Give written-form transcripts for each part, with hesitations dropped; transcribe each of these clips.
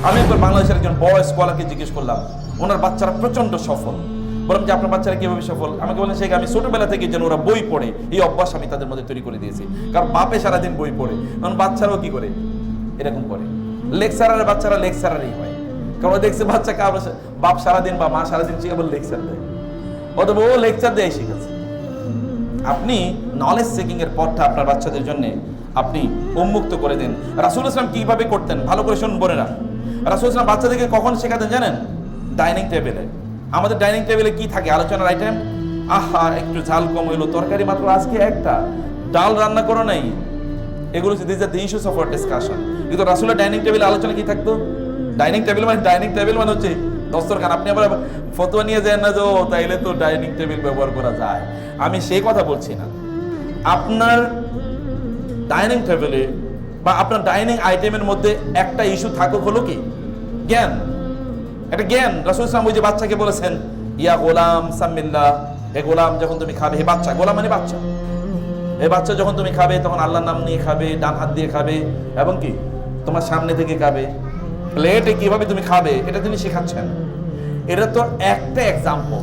আমি একবার বাংলাদেশের একজন বড় স্কলারকে জিজ্ঞেস করলাম, ওনার বাচ্চারা প্রচন্ড সফল। বললাম যে আপনার বাচ্চারা কিভাবে সফল? আমাকে বলেন সেই আমি ছোটবেলা থেকে যেন ওরা বই পড়ে, এই অভ্যাস আমি তাদের মধ্যে তৈরি করে দিয়েছি। কারণ বাপে সারাদিন বই পড়ে, কারণ বাচ্চারাও কি করে এরকম করে। লেকচারারের বাচ্চারা লেকচারারই হয়, কারণ দেখছে বাচ্চা বাপ সারাদিন বা মা সারাদিন শিখে লেকচার দেয়, অথবা ও লেকচার দেয় শিখেছে। আপনি নলেজ সিকিং এর পথটা আপনার বাচ্চাদের জন্য আপনি উন্মুক্ত করে দিন। রাসূল ইসলাম কিভাবে করতেন ভালো করে শুনুন বোনেরা। রাসূল ইসলাম বাচ্চাদেরকে কখন শেখাতেন জানেন? ডাইনিং টেবিলে। আমাদের ডাইনিং টেবিলে কি থাকে আলোচনার আইটেম? আহা একটু ঝাল কম হইলো, তরকারি মাত্র আজকে একটা, ডাল রান্না করো নাই, এগুলো this are the issues of our discussion. কিন্তু রাসূলের ডাইনিং টেবিলে আলোচনা কি থাকতো? ডাইনিং টেবিল মানে হচ্ছে দস্তরখান। আপনি আবার ফতোয়া নিয়ে যান না যে ও তাইলে তো ডাইনিং টেবিল ব্যবহার করা যায়, আমি সেই কথা বলছি না। আপনার ডাইনিং টেবিলে বা আপনার ডাইনিং আইটেমের মধ্যে একটা ইস্যু থাকুক, হলো কি জ্ঞান। এটা জ্ঞান। রাসূল সাল্লাল্লাহু আলাইহি ওয়াসাল্লাম ওই যে বাচ্চাকে বলেছেন, ইয়া গোলাম সামিল্লাহ, হে গোলাম যখন তুমি খাবে, হে বাচ্চা, গোলাম মানে বাচ্চা, হে বাচ্চা যখন তুমি খাবে তখন আল্লাহর নাম নিয়ে খাবে, ডান হাত দিয়ে খাবে এবং কি তোমার সামনে থেকে খাবে, প্লেটে কিভাবে তুমি খাবে এটা তিনি শেখাচ্ছেন। এটা তো একটা এক্সাম্পল,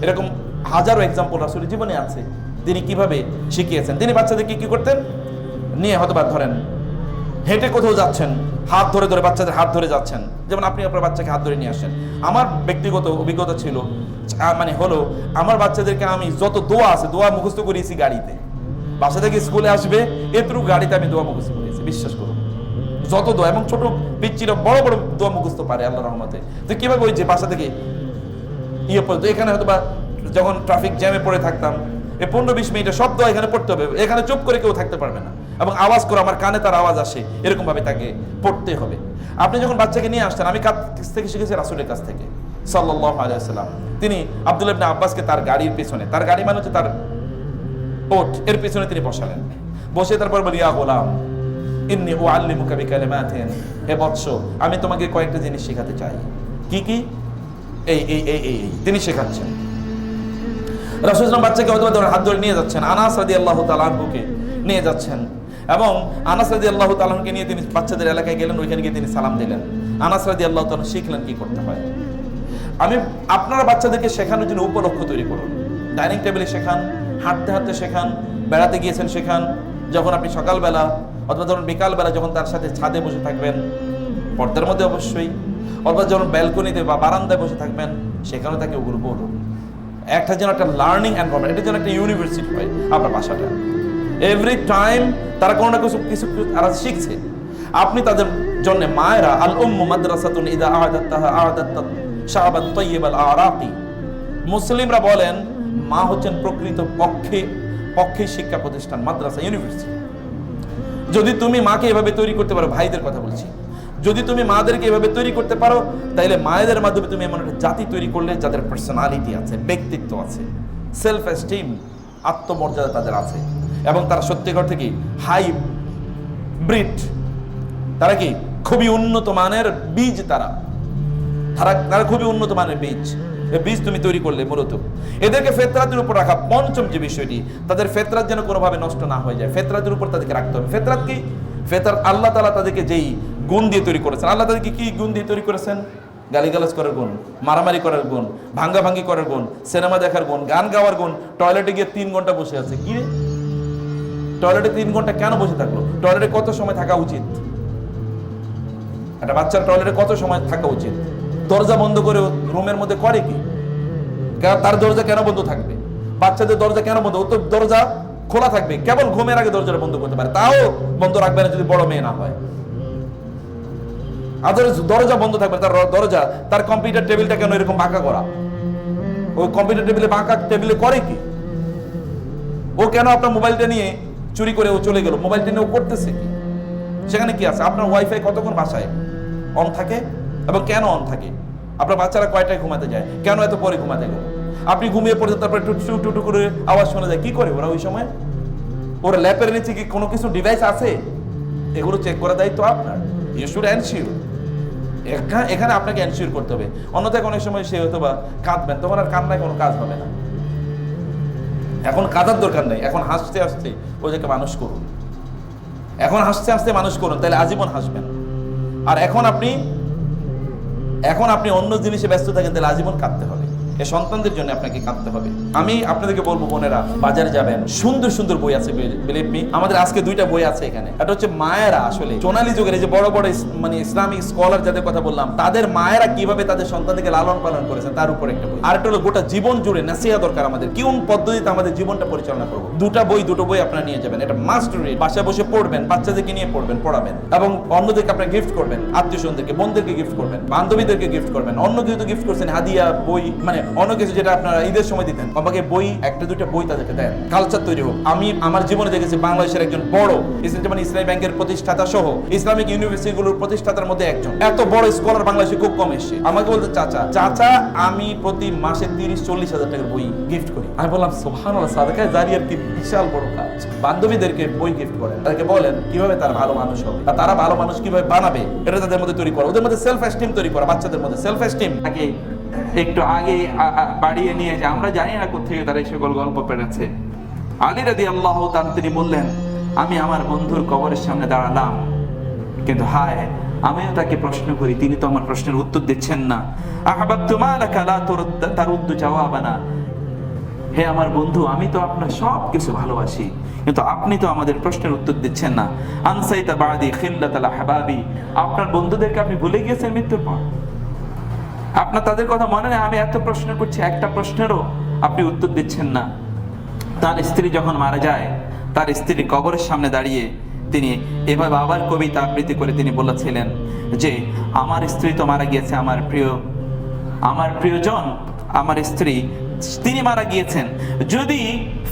এরকম হাজারো এক্সাম্পল রাসূলের জীবনে আছে তিনি কিভাবে শিখিয়েছেন। তিনি বাচ্চাদেরকে কি করতেন, নিয়ে হয়তো বা ধরেন হেঁটে কোথাও যাচ্ছেন, হাত ধরে ধরে বাচ্চাদের হাত ধরে যাচ্ছেন, যেমন আপনি আপনার বাচ্চাকে হাত ধরে নিয়ে আসেন। আমার ব্যক্তিগত অভিজ্ঞতা ছিল মানে হলো আমার বাচ্চাদেরকে আমি যত দোয়া আছে দোয়া মুখস্থ করিয়েছি গাড়িতে। বাসা থেকে স্কুলে আসবে এতটুকু গাড়িতে আমি দোয়া মুখস্থ করিয়েছি, বিশ্বাস করুন। যত দোয়া, এবং ছোট পিচ্চিরা বড় বড় দোয়া মুখস্থ পারে আল্লাহর রহমতে। তো কিভাবে ওই যে বাসা থেকে পড়তো, এখানে হয়তো বা যখন ট্রাফিক জ্যামে পড়ে থাকতাম, এই 15-20 মিনিটে সব দোয়া এখানে পড়তে হবে, এখানে চুপ করে কেউ থাকতে পারবে না, এবং আওয়াজ করে আমার কানে তার আওয়াজ আসে, এরকম ভাবে তাকে পড়তে হবে। আপনি যখন বাচ্চাকে নিয়ে আসতেন, আমি কাছ থেকে শিখেছি রাসূলের কাছ থেকে সাল্লাল্লাহু আলাইহি ওয়াসাল্লাম। তিনি আব্দুল্লাহ ইবনে আব্বাসকে তার গাড়ির পেছনে, তার গাড়ি মানে হচ্ছে তার ওট, এর পেছনে তিনি বসালেন। বসে তারপর বলি, ইয়া গোলাম ইন্নী উআল্লিমুকা বিকালিমাতিন, হে বৎস আমি তোমাকে কয়েকটা জিনিস শেখাতে চাই। কি কি? এই এই এই এই তিনি শেখাচ্ছেন। রাসূল সাল্লাল্লাহু আলাইহি ওয়াসাল্লাম বাচ্চাকে হয়তো হাত ধরে নিয়ে যাচ্ছেন, আনাস রাদিয়াল্লাহু তাআলা আনহুকে নিয়ে যাচ্ছেন, এবং আনাস রাদিয়াল্লাহু তাআলা আনহুকে নিয়ে তিনি বাচ্চাদের এলাকায় গেলেন, ওইখানে গিয়ে তিনি সালাম দিলেন। আনাস রাদিয়াল্লাহু তাআলা শিখলেন কি করতে হয়। আমি আপনারা বাচ্চাদেরকে শেখানোর জন্য উপলক্ষ্য তৈরি করুন। ডাইনিং টেবিলে শেখান, হাঁটতে হাঁটতে শেখান, বেড়াতে গিয়েছেন শেখান, যখন আপনি সকালবেলা অথবা ধরুন বিকালবেলা যখন তার সাথে ছাদে বসে থাকবেন, পর্দার মধ্যে অবশ্যই, অথবা যখন ব্যালকনিতে বা বারান্দায় বসে থাকবেন, সেখানে তাকে ওগুলো বলুন। একটা যেন একটা লার্নিং এনভায়রনমেন্ট, এটা যেন একটা ইউনিভার্সিটি হয় আপনার বাসাটা। এভরি টাইম তারা কোনো না কিছু তারা শিখছে। আপনি তাদের জন্য মায়েরা, আল উম্মু মাদ্রাসাতুন ইযা আ'দাতাহা আ'দাত শাবাত তাইয়িবাল আরাকি, মুসলিমরা বলেন মা হচ্ছেন প্রকৃত পক্ষে শিক্ষা প্রতিষ্ঠান, মাদ্রাসা, ইউনিভার্সিটি। যদি তুমি মাকে এভাবে তৈরি করতে পারো, ভাইদের কথা বলছি, যদি তুমি মাদেরকে এভাবে তৈরি করতে পারো, তাইলে মায়েদের মাধ্যমে তুমি এমন একটা জাতি তৈরি করলে যাদের পার্সোনালিটি আছে, ব্যক্তিত্ব আছে, সেলফ এস্টিম, আত্মমর্যাদা তাদের আছে, এবং তারা সত্যিকার থেকে হাই ব্রিড, তারা কি খুবই উন্নত মানের বীজ, তারা খুবই উন্নত মানের বীজ। এই বীজ তুমি তৈরি করলে মূলত এদেরকে ফেতরাতের উপর রাখা। পঞ্চম যে বিষয়টি, তাদের ফেতরাত যেন কোনোভাবে নষ্ট না হয়ে যায়, ফেতরাতের উপর তাদেরকে রাখতে হবে। ফেতরাত কি? ফেতরাত আল্লাহ তাআলা তাদেরকে যেই গুণ দিয়ে তৈরি করেছেন, আল্লাহ তাদেরকে কি গুণ দিয়ে তৈরি করেছেন? গালিগালাজ করার গুণ, মারামারি করার গুণ, ভাঙ্গাভাঙ্গি করার গুণ, সিনেমা দেখার গুণ, গান গাওয়ার গুণ। টয়লেটে গিয়ে 3 ঘন্টা বসে আছে, কি রে টয়লেটে 3 ঘন্টা কেন বসে থাকলো? টয়লেটে কত সময় থাকা উচিত? একটা বাচ্চার টয়লেটে কত সময় থাকা উচিত? দরজা বন্ধ করে রুমের মধ্যে করে কি? তার দরজা কেন বন্ধ থাকবে? বাচ্চাদের দরজা কেন বন্ধ? ও তো দরজা খোলা থাকবে, কেবল ঘুমের আগে দরজাটা বন্ধ করতে পারে, তাও বন্ধ রাখবে না যদি বড় মেয়ে না হয়। দরজা বন্ধ থাকবে, তার দরজা, তার কম্পিউটার টেবিলটা কেন এরকম বাঁকা করা? ওই কম্পিউটার টেবিলে বাঁকা টেবিলে করে কি? ও কেন আপনার মোবাইলটা নিয়ে চুরি করে ও চলে গেল? মোবাইলটা নিয়ে ও করতেছে কি? সেখানে কি আছে? আপনার ওয়াইফাই কতক্ষণ বাসায় অন থাকে এবং কেন অন থাকে? আপনার বাচ্চারা কয়টায় ঘুমাতে যায়, কেন এত পরে ঘুমাতে গেল? আপনি ঘুমিয়ে পড়ে তারপরে টুটু করে আওয়াজ শোনা যায়, কি করে ওরা ওই সময়? ওরা ল্যাপের নিচে কি কোনো কিছু ডিভাইস আছে? এগুলো চেক করার দায়িত্ব আপনার। ইউ শুড এনশিওর, এখানে আপনাকে এনশিওর করতে হবে। অন্যথায় অনেক সময় সে হয়তো বা কাঁদবেন, তখন আর কান্নায় কোনো কাজ হবে না। এখন কাঁদার দরকার নেই, এখন হাসতে হাসতে ওদেরকে মানুষ করুন। এখন হাসতে হাসতে মানুষ করুন, তাহলে আজীবন হাসবেন। আর এখন আপনি এখন আপনি অন্য জিনিসে ব্যস্ত থাকেন, তাহলে আজীবন কাঁদতে হবে। এই সন্তানদের জন্য আপনাকে কাঁদতে হবে। আমি আপনাদেরকে বলবো, বোনেরা বাজারে যাবেন, সুন্দর সুন্দর বই আছে, বিলিভ মি। আমাদের আজকে 2টা বই আছে এখানে। এটা হচ্ছে মায়েরা আসলে সোনালী যুগের এই যে বড় বড় মানে ইসলামিক স্কলার যাদের কথা বললাম, তাদের মায়েরা কিভাবে তাদের সন্তানদেরকে লালন পালন করেছেন তার উপর একটা বই। আর একটা হলো গোটা জীবন জুড়ে নাসিহা দরকার আমাদের, কোন পদ্ধতিতে আমাদের জীবনটা পরিচালনা করবো। দুটো বই আপনারা নিয়ে যাবেন, এটা মাস্ট রিড। বাসায় বসে পড়বেন, বাচ্চাদেরকে নিয়ে পড়বেন, পড়াবেন, এবং অন্যদেরকে আপনারা গিফট করবেন, আত্মীয় স্বজনদেরকে, বোনদেরকে গিফট করবেন, বান্ধবীদেরকে গিফট করবেন। অন্য কিছু তো গিফট করছেন, হাদিয়া, বই, মানে অন্য কিছু যেটা আপনারা ঈদের সময় দিতেন, আমাকে বই, 1-2টা বই তাদেরকে দেন, কালচার তৈরি হোক। আমি আমার জীবনে দেখেছি বাংলাদেশের একজন বড় ইসলামী ব্যাংকের প্রতিষ্ঠাতা সহ ইসলামিক ইউনিভার্সিটিগুলোর প্রতিষ্ঠাতার মধ্যে একজন, এত বড় স্কলার বাংলাদেশে খুব কম এসছে। আমাকে বলতে, চাচা আমি প্রতি মাসে 30-40 হাজার টাকার বই গিফট করি। আমি বললাম সুবহানাল্লাহ, সাদাকায়ে জারিয়ার কি বিশাল বড় কাজ। বান্ধবীদেরকে বই গিফট করেন, তাদেরকে বলেন কিভাবে তারা ভালো মানুষ হবে, আর তারা ভালো মানুষ কিভাবে বানাবে, এটা তাদের মধ্যে তৈরি করা, ওদের মধ্যে সেলফ এস্টিম তৈরি করা, বাচ্চাদের মধ্যে সেলফ এস্টিম। একটু আগে বাড়িয়ে নিয়ে যে আমরা জানি না কোথেকে তারা এই সকল গল্প পেরেছে। আলী রাদিয়াল্লাহু তাআলা তিনি বললেন, আমি আমার বন্ধুর কবরের সামনে দাঁড়ালাম, কিন্তু হায় আমিও তাকে প্রশ্ন করি, তিনি তো আমার প্রশ্নের উত্তর দিচ্ছেন না। আহবাবতু মালাকা লা তারুদ্দু জাওয়াবানা, হে আমার বন্ধু, আমি তো আপনার সব কিছু ভালোবাসি, কিন্তু আপনি তো আমাদের প্রশ্নের উত্তর দিচ্ছেন না। আনসাইতা বাদি খিল্লাতাল আহবাবি, আপনার বন্ধুদেরকে আপনি ভুলে গিয়েছেন মৃত্যুর পর, আপনার তাদের কথা মনে নেই। আমি এত প্রশ্ন করছি, একটা প্রশ্নেরও আপনি উত্তর দিচ্ছেন না। তার স্ত্রী যখন মারা যায়, তার স্ত্রী কবরের সামনে দাঁড়িয়ে তিনি এভাবে আবার কবিতা আবৃত্তি করে তিনি বলেছিলেন যে আমার স্ত্রী তো মারা গিয়েছে, আমার প্রিয়জন, আমার স্ত্রী, তিনি মারা গিয়েছেন। যদি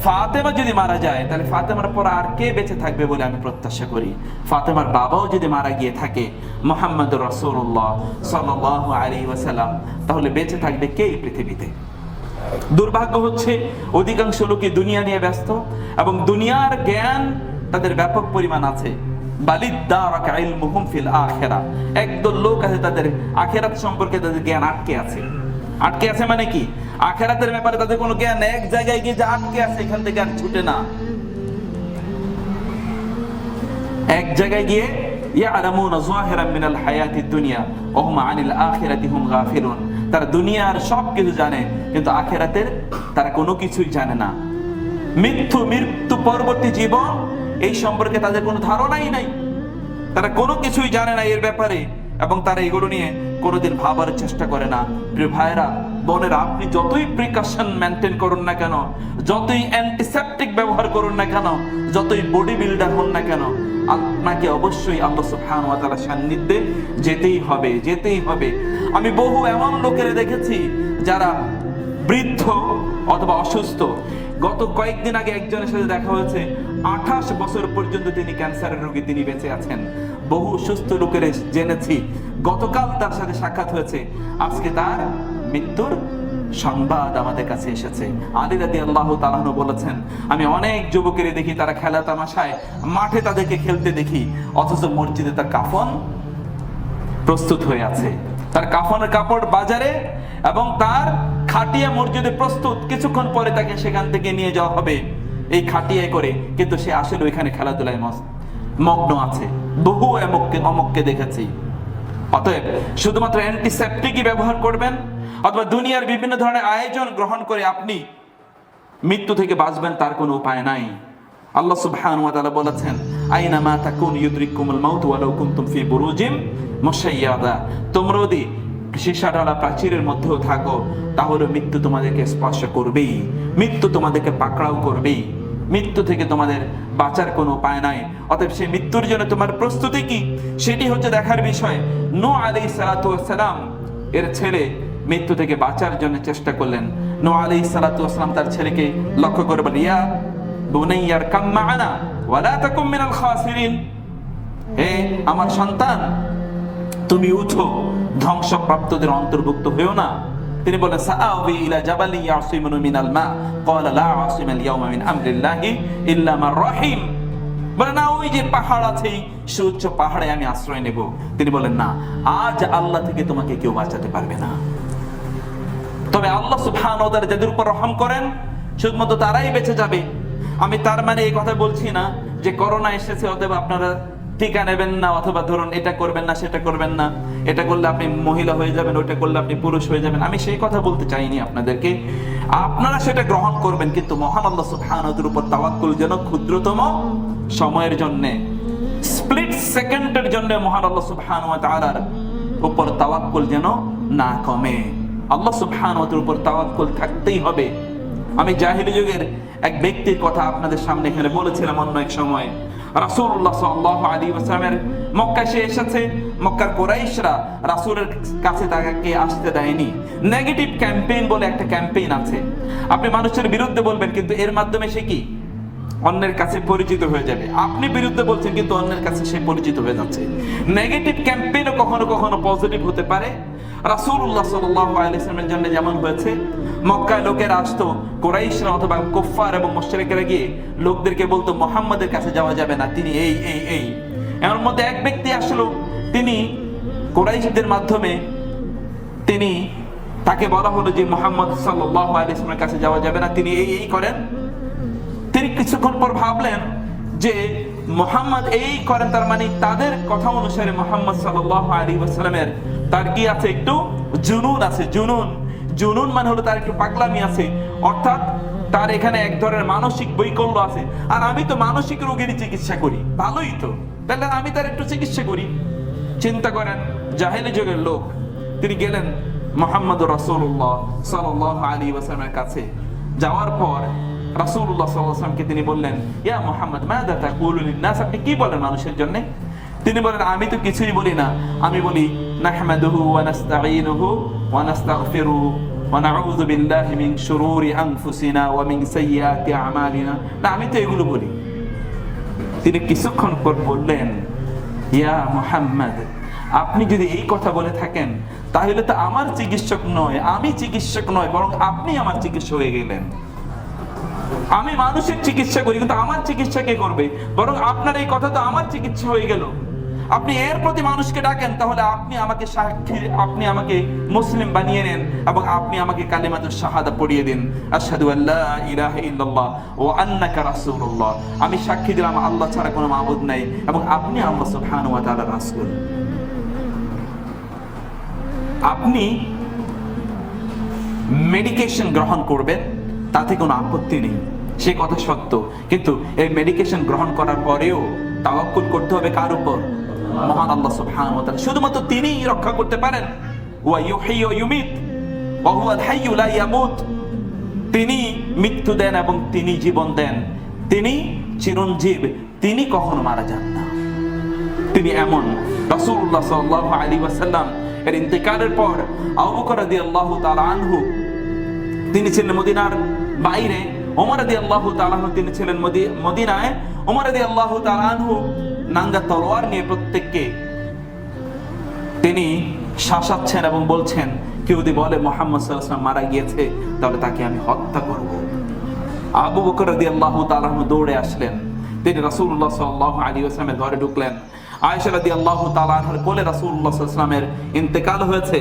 ফাতেমা যদি মারা যায়, তাহলে ফাতেমার পর আর কে বেঁচে থাকবে বলে আমি প্রত্যাশা করি। ফাতেমার বাবাও যদি মারা গিয়ে থাকে, মুহাম্মদুর রাসূলুল্লাহ সাল্লাল্লাহু আলাইহি ওয়াসাল্লাম, তাহলে বেঁচে থাকবে কে এই পৃথিবীতে? দুর্ভাগ্য হচ্ছে অধিকাংশ লোকই দুনিয়া নিয়ে ব্যস্ত, এবং দুনিয়ার জ্ঞান তাদের ব্যাপক পরিমাণ আছে। বালিদ্দারাকা ইলমুহুম ফিল আখিরাহ, একদল লোক আছে তাদের আখিরাত সম্পর্কে তাদের জ্ঞান আটকে আছে। মানে কি? আখিরাতের ব্যাপারে তাদের কোনো জ্ঞান নেই, এক জায়গায় গিয়ে যে আটকে আছে, এখান থেকে আর ছুটে না। এক জায়গায় গিয়ে ইয়ালামুনা যাহিরাম মিনাল হায়াতিদ দুনিয়া ওয়া হুম আনিল আখিরাতি হুম গাফিলুন, তারা দুনিয়ার সব কিছু জানে, কিন্তু আখিরাতের তারা কোনো কিছুই জানে না। মৃত্যু পরবর্তী জীবন এই সম্পর্কে তাদের কোনো ধারণাই নাই, তারা কোনো কিছুই জানে না এর ব্যাপারে, এবং তারা এগুলো নিয়ে কোনোদিন ভাবার চেষ্টা করে না। প্রিয় ভাইরা, বোনেরা, আপনি যতই প্রিকশন মেনটেন করুন না কেন, যতই অ্যান্টিসেপটিক ব্যবহার করুন না কেন, যতই বডি বিল্ডার হন না কেন, আপনাকে অবশ্যই আল্লাহ সুবহানাহু ওয়া তাআলার সান্নিধ্যে যেতেই হবে। আমি বহু এমন লোকের দেখেছি যারা বৃদ্ধ অথবা অসুস্থ। গত কয়েকদিন আগে একজনের সাথে দেখা হয়েছে, 28 বছর পর্যন্ত তিনি ক্যান্সারের রোগী, তিনি বেঁচে আছেন। বহু সুস্থ লোকের জেনেছি, গতকাল তার সাথে সাক্ষাৎ হয়েছে, আজকে তার মৃত্যুর সংবাদ আমাদের কাছে এসেছে। আলী রাদিয়াল্লাহু তাআলা বলেছেন, আমি অনেক যুবকের দেখি তারা খেলা তামাশায় মাঠে তাদেরকে খেলতে দেখি, অথচ মসজিদে তার কাফন প্রস্তুত হয়ে আছে, তার কাফনের কাপড় বাজারে, এবং তার খাটিয়া মসজিদে প্রস্তুত। কিছুক্ষণ পরে তাকে সেখান থেকে নিয়ে যাওয়া হবে এই খাটিয়ায় করে, কিন্তু সে আসলে ওইখানে খেলাধুলায় মগ্ন আছে। বহু অমুককে দেখেছি। অতএব শুধুমাত্র অ্যান্টিসেপটিকই ব্যবহার করবেন, অথবা দুনিয়ার বিভিন্ন ধরনের আয়োজন গ্রহণ করে আপনি মৃত্যু থেকে বাঁচবেন, তার কোনো উপায় নাই। আল্লাহ সুবহানাহু ওয়া তাআলা বলেছেন, আইনামা তাকুনু ইউদরিকুমুল মাউত ওয়ালাউ কুনতুম ফি বুরুজিম মুশাইয়াদা, তোমরা যদি সীসাঢালা প্রাচীরের মধ্যেও থাকো, তাহলে মৃত্যু তোমাদেরকে স্পর্শ করবেই, মৃত্যু তোমাদেরকে পাকড়াও করবেই, মৃত্যু থেকে তোমাদের বাঁচার কোনো উপায় নাই। অতএব সেই মৃত্যুর জন্য তোমার প্রস্তুতি কি, সেটি হচ্ছে দেখার বিষয়। নূহ আলাইহিস সালাতু ওয়াস সালাম এর ছেলে মৃত্যু থেকে বাঁচার জন্য চেষ্টা করলেন। নূহ আলাইহিস সালাতু ওয়াস সালাম তার ছেলেকে লক্ষ্য করে বলেন, ইয়া বুনাইয়া আরকাম মা'ানা ওয়া লা তাকুম মিনাল খাসিরিন, হে আমার সন্তান, তুমি উঠো, ধ্বংসপ্রাপ্তদের অন্তর্ভুক্ত হয়েও না। তিনি বলেন, সাআবি ইলা জাবালি ইয়াসিমুনি মিনাল মা ক্বালা লা আসিমাল ইয়াওমা মিন আমরিল্লাহি ইল্লা মান রাহিম। বলেন না, ওই যে পাহাড় আছে, সুউচ্চ পাহাড়ে আমি আশ্রয় নেব। তিনি বলেন, না, আজ আল্লাহ থেকে তোমাকে কেউ বাঁচাতে পারবে না, তবে আল্লাহ সুবহানাহু ওয়া তাআলা যাদের উপর রহম করেন শুধুমাত্র তারাই বেঁচে যাবে। আমি তার মানে এই কথা বলছি না যে করোনা এসেছে অতএব আপনারা টিকা নেবেন না, অথবা ধরুন এটা করবেন না সেটা করবেন না, এটা করলে আপনি মহিলা হয়ে যাবেন, ওটা করলে আপনি পুরুষ হয়ে যাবেন, আমি সেই কথা বলতে চাইনি আপনাদেরকে। আপনারা সেটা গ্রহণ করবেন, কিন্তু মহান আল্লাহ সুবহানাহু ওয়া তাআলার উপর তাওয়াক্কুল যেন ক্ষুদ্রতম সময়ের জন্য, স্প্লিট সেকেন্ডের জন্য মহান আল্লাহ সুবহানাহু ওয়া তাআলার উপর তাওয়াক্কুল যেন না কমে। আল্লাহ সুবহানাহু ওয়া তাআলার উপর তাওয়াক্কুল থাকতেই হবে। আমি জাহিলি যুগের এক ব্যক্তির কথা আপনাদের সামনে এখানে বলেছিলাম অন্য এক সময়। রাসূলুল্লাহ সাল্লাল্লাহু আলাইহি ওয়াসাল্লামের মক্কায় সে এসেছে, মক্কার কুরাইশরা রাসূলের কাছে তাকে আসতে দেয়নি। নেগেটিভ ক্যাম্পেইন বলে একটা ক্যাম্পেইন আছে, আপনি মানুষের বিরুদ্ধে বলবেন কিন্তু এর মাধ্যমে সে কি অন্যের কাছে পরিচিত হয়ে যাবে। আপনি বিরুদ্ধে বলছেন কিন্তু অন্যের কাছে সে পরিচিত হয়ে যাচ্ছে। নেগেটিভ ক্যাম্পেইনও কখনো কখনো পজিটিভ হতে পারে। রাসূলুল্লাহ সাল্লাল্লাহু আলাইহি ওয়াসাল্লামের জন্য যেমন হয়েছে, মক্কায় লোকেরা আসতো, কুরাইশরা অথবা কুফফার এবং মুশরিকরা গিয়ে লোকদেরকে বলতো মুহাম্মাদের কাছে যাওয়া যাবে না, তিনি এই এই এই। এর মধ্যে এক ব্যক্তি আসলো, তিনি কুরাইশদের মাধ্যমে তিনি তাকে বলা হলো যে মুহাম্মদ সাল্লাল্লাহু আলাইহি ওয়াসাল্লামের কাছে যাওয়া যাবে না, তিনি এই এই করেন। তিনি কিছুক্ষণ পর ভাবলেন যে মুহাম্মদ এই করেন, তার মানে তাদের কথা অনুসারে মুহাম্মদ সাল্লাল্লাহু আলাইহি ওয়াসাল্লামের তার কি আছে, একটু জুনুন আছে। জুনুন মানে হলো তার একটু পাগলামি আছে, অর্থাৎ তার এখানে এক ধরনের মানসিক বৈকল্য আছে। আর আমি তো মানসিক রোগের চিকিৎসা করি, ভালোই তো, তাহলে আমি তার একটু চিকিৎসা করি। চিন্তা করেন, জাহেলি যুগের লোক, তিনি গেলেন মুহাম্মদুর রাসূলুল্লাহ সাল্লাল্লাহু আলাইহি ওয়াসাল্লামের কাছে। যাওয়ার পর রাসূলুল্লাহ সাল্লাল্লাহু আলাইহি ওয়াসাল্লামকে তিনি বললেন, ইয়া মুহাম্মদ মাযা তাকুলু লিন-নাস, আপনি কি বলেন মানুষের জন্য? তিনি বলেন, আমি তো কিছুই বলি না, আমি বলি নাহমাদুহু ওয়া নাস্তাঈনুহু ওয়া নাস্তাগফিরুহু ওয়া নাউযু বিল্লাহি মিন শুরুরি আনফুসিনা ওয়া মিন সাইয়্যাতি আমালিনা। না, আমি তো এগুলো বলি। তিনি কিছুক্ষণ পর বললেন, ইয়া মুহাম্মদ, আপনি যদি এই কথা বলে থাকেন তাহলে তো আমার চিকিৎসক নয়, আমি চিকিৎসক নয়, বরং আপনি আমার চিকিৎসক হয়ে গেলেন। আমি মানুষের চিকিৎসা করি, কিন্তু আমার চিকিৎসা কে করবে? বরং আপনার এই কথা তো আমার চিকিৎসা হয়ে গেল। আপনি এর প্রতি মানুষকে ডাকেন, তাহলে আপনি আমাকে সাক্ষী, আপনি আমাকে মুসলিম বানিয়ে নেন এবং আপনি আমাকে কালিমাতুশ শাহাদা পড়িয়ে দিন, আশহাদু আল্লা ইলাহা ইল্লাল্লাহ ওয়া আন্নাকা রাসূলুল্লাহ। আমি সাক্ষী দিলাম আল্লাহ ছাড়া কোনো মাবুদ নাই এবং আপনি আল্লাহ সুবহানাহু ওয়া তাআলার রাসূল। আপনি মেডিকেশন গ্রহণ করবেন, তাতে কোনো আপত্তি নেই, সে কথা সত্য, কিন্তু এই মেডিকেশন গ্রহণ করার পরেও তাওয়াক্কুল করতে হবে কার উপর? মহান আল্লাহ সুবহানাহু ওয়া তাআলা। শুধুমাত্র তিনিই রক্ষা করতে পারেন। ওয়া ইউহয়ি ওয়া ইউমিত ওয়া হুয়াল হাইয়্যু লা ইয়ামুত। তিনি মৃত্যু দেন এবং তিনি জীবন দেন, তিনি চিরঞ্জীব, তিনি কখনো মারা যান না। তিনি এমন। রাসূলুল্লাহ সাল্লাল্লাহু আলাইহি ওয়াসাল্লাম এর ইন্তেকালের পর আবু বকর রাদিয়াল্লাহু তাআলা আনহু তিনি ছিলেন মদিনার বাইরে, ওমর রাদিয়াল্লাহু তাআলা আনহু তিনি ছিলেন মদিনায়। ওমর রাদিয়াল্লাহু তাআলা আনহু নাঙ্গা তলোয়ার নিয়ে প্রত্যেককে তিনি শাসাচ্ছেন এবং বলছেন, কেউ যদি বলে মুহাম্মদ সাল্লাল্লাহু আলাইহি ওয়াসাল্লাম মারা গিয়েছে তাহলে তাকে আমি হত্যা করব। আবু বকর রাদিয়াল্লাহু তাআলা আনহু দৌড়ে আসলেন, তিনি রাসূলুল্লাহ সাল্লাল্লাহু আলাইহি ওয়াসাল্লামের ঘরে ঢুকলেন। আয়েশা রাদিয়াল্লাহু তাআলা আনহার কোলে রাসূলুল্লাহ সাল্লাল্লাহু আলাইহি ওয়াসাল্লামের ইন্তেকাল হয়েছে।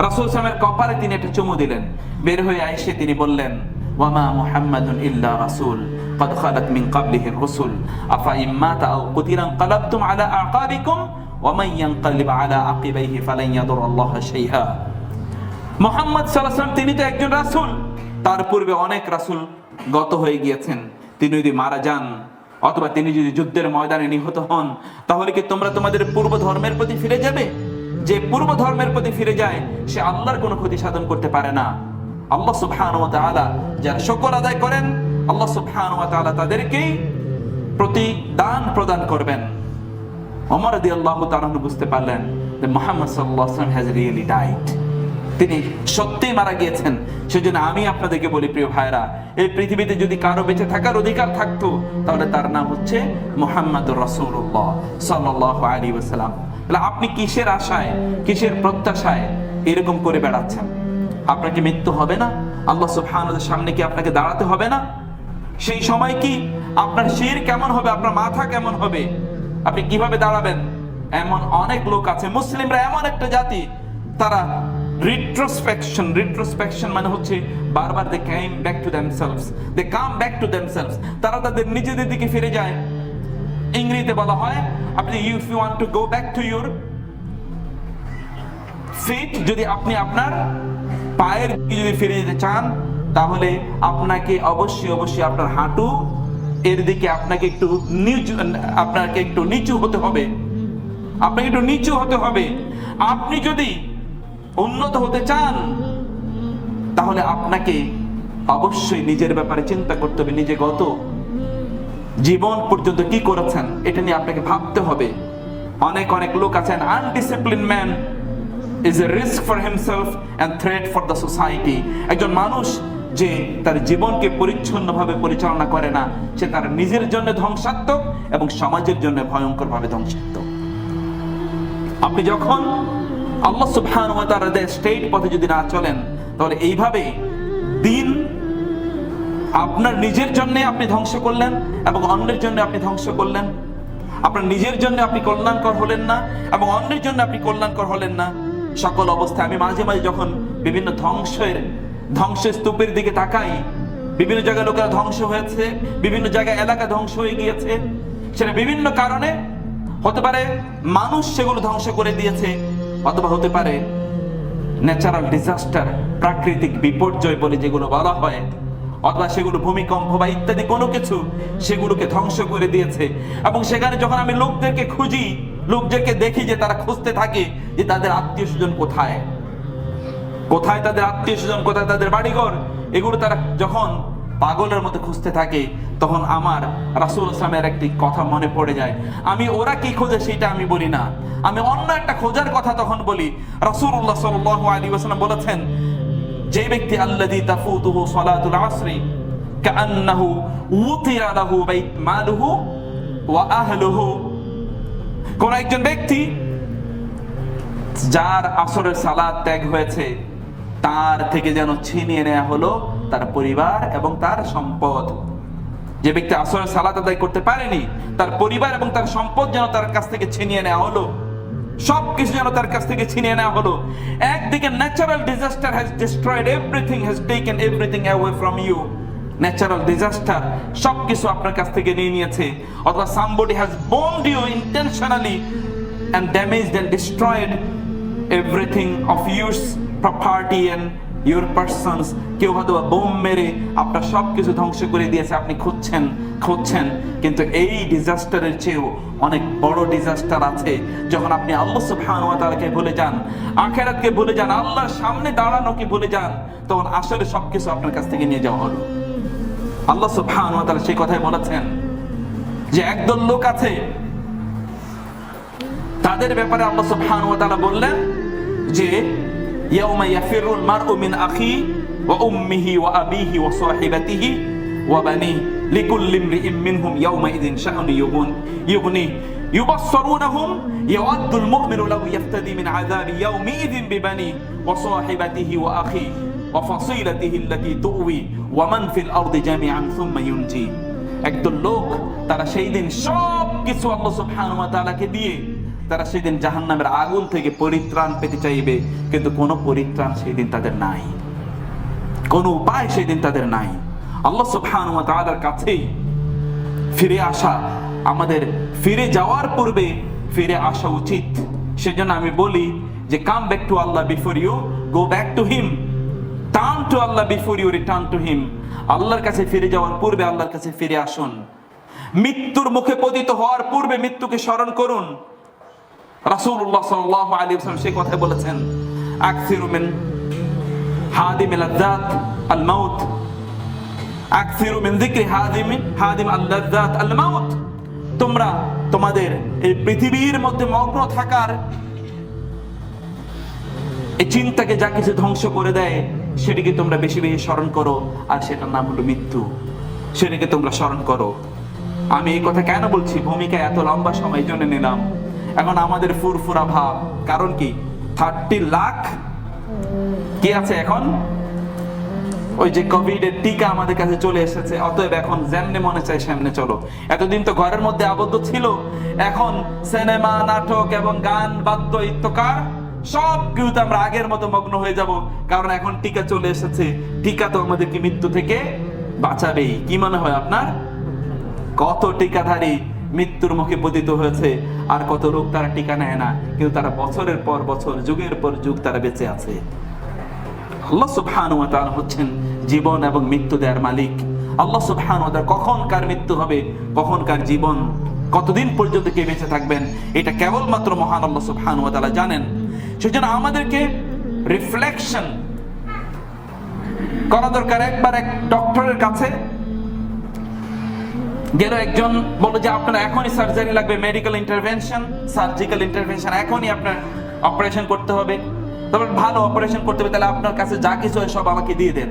রাসূল সাল্লামের কপালে তিনি একটা চুমু দিলেন। বের হয়ে আয়েশা তিনি বললেন, ওয়া মা মুহাম্মাদুন ইল্লা রাসূল قد خلت من قبله الرسل أفإن مات أو قتل انقلبتم على أعقابكم ومن ينقلب على عقبيه فلن يضر الله شيئا। মুহাম্মদ সাল্লাল্লাহু আলাইহি ওয়াসাল্লাম তিনি তো একজন রাসূল, তার পূর্বে অনেক রাসূল গত হয়ে গিয়েছেন। তিনি যদি মারা যান অথবা তিনি যদি যুদ্ধের ময়দানে নিহত হন, তাহলে কি তোমরা তোমাদের পূর্ব ধর্মের প্রতি ফিরে যাবে? যে পূর্ব ধর্মের প্রতি ফিরে যায় সে আল্লাহর কোনো ক্ষতি সাধন করতে পারে না। আল্লাহ সুবহানাহু ওয়া তাআলা যারা শুকর আদায় করেন, আল্লাহ সুবহানাহু ওয়া তাআলা তাদেরকেই প্রতিদান প্রদান করবেন। ওমর রাদিয়াল্লাহু তাআলা বুঝতে পারলেন যে মুহাম্মদ সাল্লাল্লাহু আলাইহি ওয়াসাল্লাম হ্যাজ রিয়েলি ডাইড, তিনি সত্যিই মারা গিয়েছেন। সেজন্য আমি আপনাদেরকে বলি প্রিয় ভাইরা, এই পৃথিবীতে যদি কারো বেঁচে থাকার অধিকার থাকতো তাহলে তার নাম হচ্ছে মুহাম্মদুর রাসূলুল্লাহ সাল্লাল্লাহু আলাইহি ওয়াসাল্লাম। তাহলে আপনি কিসের আশায়, কিসের প্রত্যাশায় এরকম করে বেড়াচ্ছেন? আপনাকে মৃত্যু হবে না? আল্লাহ সুবহানাহু ওয়া তাআলার সামনে কি আপনাকে দাঁড়াতে হবে না? সেই সময় কি আপনার শির কেমন হবে, আপনার মাথা কেমন হবে, আপনি কিভাবে দাঁড়াবেন? এমন অনেক লোক আছে, মুসলিমরা এমন একটা জাতি, তারা রিট্রোস্পেকশন মানে হচ্ছে বারবার দে কাম ব্যাক টু দেমসেলভস, তারা তাদের নিজেদের দিকে ফিরে যায়। ইংরেজিতে বলা হয় আপনি if you want to go back to your fit, যদি আপনি আপনার পায়ের দিকে যদি ফিরে যেতে চান, তাহলে আপনাকে অবশ্যই আপনার হাঁটু এর দিকে আপনাকে একটু নিচু হতে হবে। আপনাকে একটু নিচু হতে হবে। আপনি যদি উন্নত হতে চান, তাহলে আপনাকে অবশ্যই নিজের ব্যাপারে চিন্তা করতে হবে। নিজে গত জীবন পর্যন্ত কি করেছেন এটা নিয়ে আপনাকে ভাবতে হবে। অনেক লোক আছেন, আনডিসিপ্লিন man is a risk for himself and threat for the society. একজন মানুষ যে তার জীবনকে পরিচ্ছন্নভাবে পরিচালনা করে না, সে তার নিজের জন্য ধ্বংসাত্মক এবং সমাজের জন্য ভয়ঙ্করভাবে ধ্বংসাত্মক। আপনি যখন আল্লাহ সুবহানাহু ওয়া তাআলার স্ট্রেট পথে যদি না চলেন, তাহলে এইভাবে দিন আপনার নিজের জন্য আপনি ধ্বংস করলেন এবং অন্যের জন্য আপনি ধ্বংস করলেন। আপনার নিজের জন্য আপনি কল্যাণকর হলেন না এবং অন্যের জন্য আপনি কল্যাণকর হলেন না। সকল অবস্থায় আমি মাঝে যখন বিভিন্ন ধ্বংসের স্তূপের দিকে তাকাই, বিভিন্ন জায়গায় লোকেরা ধ্বংস হয়েছে, বিভিন্ন জায়গায় এলাকা ধ্বংস হয়ে গিয়েছে। সেটা বিভিন্ন কারণে হতে পারে, মানুষ সেগুলো ধ্বংস করে দিয়েছে, অথবা হতে পারে ন্যাচারাল ডিজাস্টার, প্রাকৃতিক বিপর্যয় বলে যেগুলো বলা হয়, অথবা সেগুলো ভূমিকম্প বা ইত্যাদি কোনো কিছু সেগুলোকে ধ্বংস করে দিয়েছে। এবং সেখানে যখন আমি লোকদেরকে খুঁজি, লোকদেরকে দেখি যে তারা খুঁজতে থাকে যে তাদের আত্মীয় স্বজন কোথায় তাদের আত্মীয় স্বজন কোথায়, তাদের বাড়িঘর, এগুলো তারা যখন পাগলের মতো খুঁজতে থাকে, তখন আমার রাসূল সাল্লাল্লাহু একটি কথা মনে পড়ে যায়। আমি ওরা কি খোঁজে সেটা আমি বলি না, আমি অন্য একটা খোঁজার কথা তখন বলি। রাসূলুল্লাহ সাল্লাল্লাহু আলাইহি ওয়াসাল্লাম বলেছেন, যে ব্যক্তি আল্লাযী তাফুতুহু সালাতুল আসরি কাআন্নাহু উতিরা লাহু বাইত মালুহু ওয়া আহলুহু, কোন একজন ব্যক্তি যার আসরের সালাত ত্যাগ হয়েছে, তার থেকে যেন ছিনিয়ে নেওয়া হলো তার পরিবার এবং তার সম্পদ। যে ব্যক্তি আসরের সালাত আদায় করতে পারেনি, তার পরিবার এবং তার সম্পদ যেন তার কাছ থেকে ছিনিয়ে নেওয়া হলো, সবকিছু যেন তার কাছ থেকে ছিনিয়ে নেওয়া হলো। একদিকে natural disaster has destroyed everything, has taken everything away from you. Natural disaster সবকিছু আপনার কাছ থেকে নিয়ে নিয়েছে, অথবা somebody has bombed you intentionally and damaged and destroyed everything of yours property and your persons. কেউ হয়তো বোম মেরে আপনার সবকিছু ধ্বংস করে দিয়েছে, আপনি খুঁজছেন, কিন্তু এই ডিজাস্টারের চেয়েও অনেক বড় ডিজাস্টার আছে। যখন আপনি আল্লাহ সুবহানাহু ওয়া তাআলাকে ভুলে যান, আখিরাতকে ভুলে যান, আল্লাহর সামনে দাঁড়ানোকে ভুলে যান, তখন আসলে সবকিছু আপনার কাছ থেকে নিয়ে যাওয়া হলো। আল্লাহ সুবহানাহু ওয়া তাআলা সেই কথাই বলেছেন যে একদল লোক আছে, তাদের ব্যাপারে আল্লাহ সুবহানাহু ওয়া তাআলা বললেন যে ইয়াউমা ইয়াফিরুল মারউ মিন আখি ওয়া উম্মিহি ওয়া আবিহি ওয়া সাহিবাতিহি ওয়া বানিহি লিকুল্লি ইমরিইম মিনহুম ইয়াউমা ইযিন শাআনু ইউগনি ইউবাসসিরুনহুম ইয়াওয়াদ্দুল মুমিনু লাউ ইয়াফতাদি মিন আযাবি ইয়াউমি ইযিন বিবানিহি ওয়া সাহিবাতিহি ওয়া আখিহি ওয়া ফাসিলাতিহি আল্লাতী তুওয়ি ওয়া মান ফিল আরদি জামিআন সুম্মা ইউনজি। একদল লোক, তারা সেই দিন সব কিছু আল্লাহ সুবহানাহু ওয়া তাআলাকে দিয়ে তারা সেই দিন জাহান্নামের আগুন থেকে পরিত্রাণ পেতে চাইবে, কিন্তু কোনো পরিত্রাণ সেই দিন তাদের নাই, কোনো উপায় সেই দিন তাদের নাই। আল্লাহ সুবহানাহু ওয়া তাআলার কাছেই ফিরে আসা, আমাদের ফিরে যাওয়ার পূর্বে ফিরে আসা উচিত। সেজন্য আমি বলি যে come back to Allah before you go back to him, turn to Allah before you return to him. আল্লাহর কাছে ফিরে যাওয়ার পূর্বে আল্লাহর কাছে ফিরে আসুন। মৃত্যুর মুখে পতিত হওয়ার পূর্বে মৃত্যুকে স্মরণ করুন। রাসূলুল্লাহ সাল্লাল্লাহু আলাইহি ওয়াসাল্লাম সেই কথা বলেছেন, আকসিরু মিন হাদিমিল লাযযাত আল মাউত, আকসিরু মিন যিকরি হাদিম আল লাযযাত আল মাউত। তোমরা তোমাদের এই পৃথিবীর মধ্যে মগ্ন থাকার এই চিন্তাকে যা কিছু ধ্বংস করে দেয়, সেটিকে তোমরা বেশি বেশি স্মরণ করো, আর সেটার নাম হলো মৃত্যু। সেটাকে তোমরা স্মরণ করো। আমি এই কথা কেন বলছি, ভূমিকা এত লম্বা সময় জন্য নিলাম। এখন আমাদের ফুরফুরা ভাব, কারণ কি 30 লাখ কি আছে এখন, ওই যে কোভিড এর টিকা আমাদের কাছে চলে এসেছে, অতএব এখন যেমনে মনে চায় সামনে চলো। এতদিন তো ঘরের মধ্যে আবদ্ধ ছিল, এখন সিনেমা, নাটক এবং গান, বাদ্য, ইত্তকার সব কিছুতে আমরা আগের মতো মগ্ন হয়ে যাব, কারণ এখন টিকা চলে এসেছে। টিকা তো আমাদেরকে মৃত্যু থেকে বাঁচাবেই। কি মনে হয় আপনার, কত টিকাধারী মৃত্যুর মুখে পতিত হয়েছে, আর কত লোক তারা টিকা নেয় না, কিন্তু তারা বছরের পর বছর, যুগের পর যুগ তারা বেঁচে আছে। আল্লাহ সুবহানাহু ওয়া তাআলা হচ্ছেন জীবন এবং মৃত্যু দেওয়ার মালিক। আল্লাহ সুবহানাহু ওয়া তাআলা কখন কার মৃত্যু হবে, কখন কার জীবন, কতদিন পর্যন্ত কে বেঁচে থাকবেন, এটা কেবলমাত্র মহান আল্লাহ সুবহানাহু ওয়া তাআলা জানেন। সেজন্য আমাদেরকে রিফ্লেকশন করা দরকার। একবার এক ডক্টরের কাছে গেল একজন, বলল যে আপনার এখনই সার্জারি লাগবে, মেডিকেল ইন্টারভেনশন, সার্জিক্যাল ইন্টারভেনশন, এখনই আপনার অপারেশন করতে হবে। তবে ভালো অপারেশন করতে হবে, তাহলে আপনার কাছে যা কিছু হয় সব আমাকে দিয়ে দেন।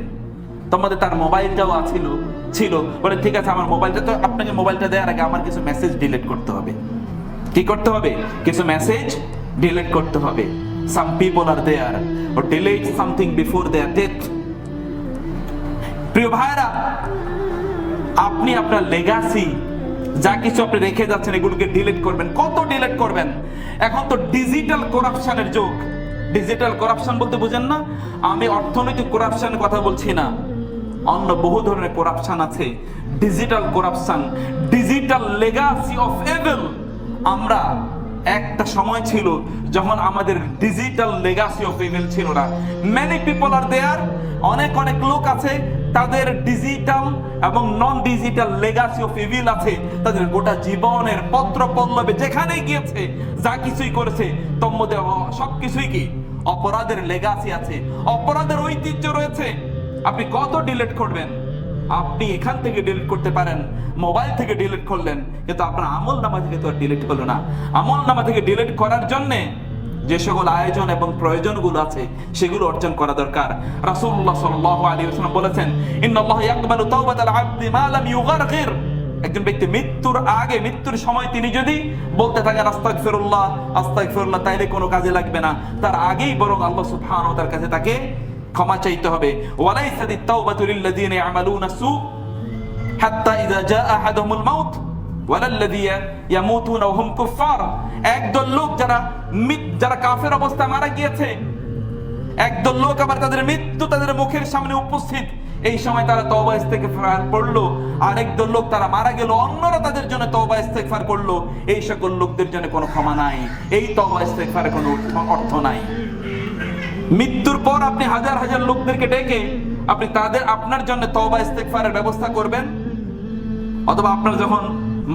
তোমাদের তার মোবাইলটাও ছিল, বলে ঠিক আছে আমার মোবাইলটা, তো আপনাকে মোবাইলটা দেওয়ার আগে আমার কিছু মেসেজ ডিলিট করতে হবে। কি করতে হবে? কিছু মেসেজ ডিলিট করতে হবে। Some people are there or delete something before their death. প্রিয় ভাইরা, আপনি আপনার লেগাসি যা কিছু আপনি রেখে যাচ্ছেন এগুলোকে ডিলিট করবেন। কত ডিলিট করবেন? এখন তো ডিজিটাল করাপশনের যুগ। ডিজিটাল করাপশন বলতে বুঝেন না, আমি অর্থনৈতিক করাপশনের কথা বলছি না, অন্য বহু ধরনের করাপশন আছে। Digital corruption, digital legacy of evil. আমরা একটা সময় ছিল যখন আমাদের ডিজিটাল লেগাসি অফ ইভিল ছিল না। মেনি পিপল আর দেয়ার, অনেক লোক আছে তাদের ডিজিটাল এবং নন ডিজিটাল লেগাসি অফ ইভিল আছে। তাদের গোটা জীবনের পত্র পল্লবে যেখানে গিয়েছে, যা কিছুই করেছে, তন্মধ্যে সবকিছুই কি অপরাধের লেগাসি আছে, অপরাধের ঐতিহ্য রয়েছে। আপনি কত ডিলিট করবেন? আপনি এখান থেকে ডিলিট করতে পারেন, মোবাইল থেকে ডিলিট করলেন, কিন্তু আপনার আমল নামা থেকে তো আর ডিলিট করলো না। আমল নামা থেকে ডিলিট করার জন্যে যে সকল আয়োজন এবং প্রয়োজনগুলো আছে সেগুলো অর্জন করা দরকার। রাসূলুল্লাহ সাল্লাল্লাহু আলাইহি ওয়াসাল্লাম বলেছেন, ইন্নাল্লাহা ইয়াকবালু তাওবাতাল আবদি মা লাম ইউগারগির। একজন ব্যক্তি মৃত্যুর আগে, মৃত্যুর সময় তিনি যদি বলতে থাকেন আস্তাগফিরুল্লাহ আস্তাগফিরুল্লাহ, তাইলে কোনো কাজে লাগবে না, তার আগেই বরং আল্লাহ সুবহানাহু ওয়া তাআলার কাছে তাকে ক্ষমা চাইতে হবে। ওয়ালাইসাতিত তাওবাতু লিল্লাযিনা ইয়ামালুনা সু হাত্তা ইযা জাআ আহাদুহুমুল মাউত ওয়ালাল্লাযিনা ইয়ামুতুনা ওয়া হুম কুফফার। একদল লোক যারা কাফের অবস্থায় মারা গিয়েছে, একদল লোক আবার তাদের মৃত্যু তাদের মুখের সামনে উপস্থিত, এই সময় তারা তওবা ইস্তেগফার পড়লো। আরেকদল লোক তারা মারা গেল, অন্যরা তাদের জন্য তওবা ইস্তেগফার করলো। এই সকল লোকদের জন্য কোনো ক্ষমা নাই, এই তওবা ইস্তেগফারের কোনো অর্থ নাই। মৃত্যুর পর আপনি হাজার হাজার লোকদেরকে ডেকে আপনি আপনার জন্য তওবা ইস্তেগফারের ব্যবস্থা করবেন, অথবা আপনার যখন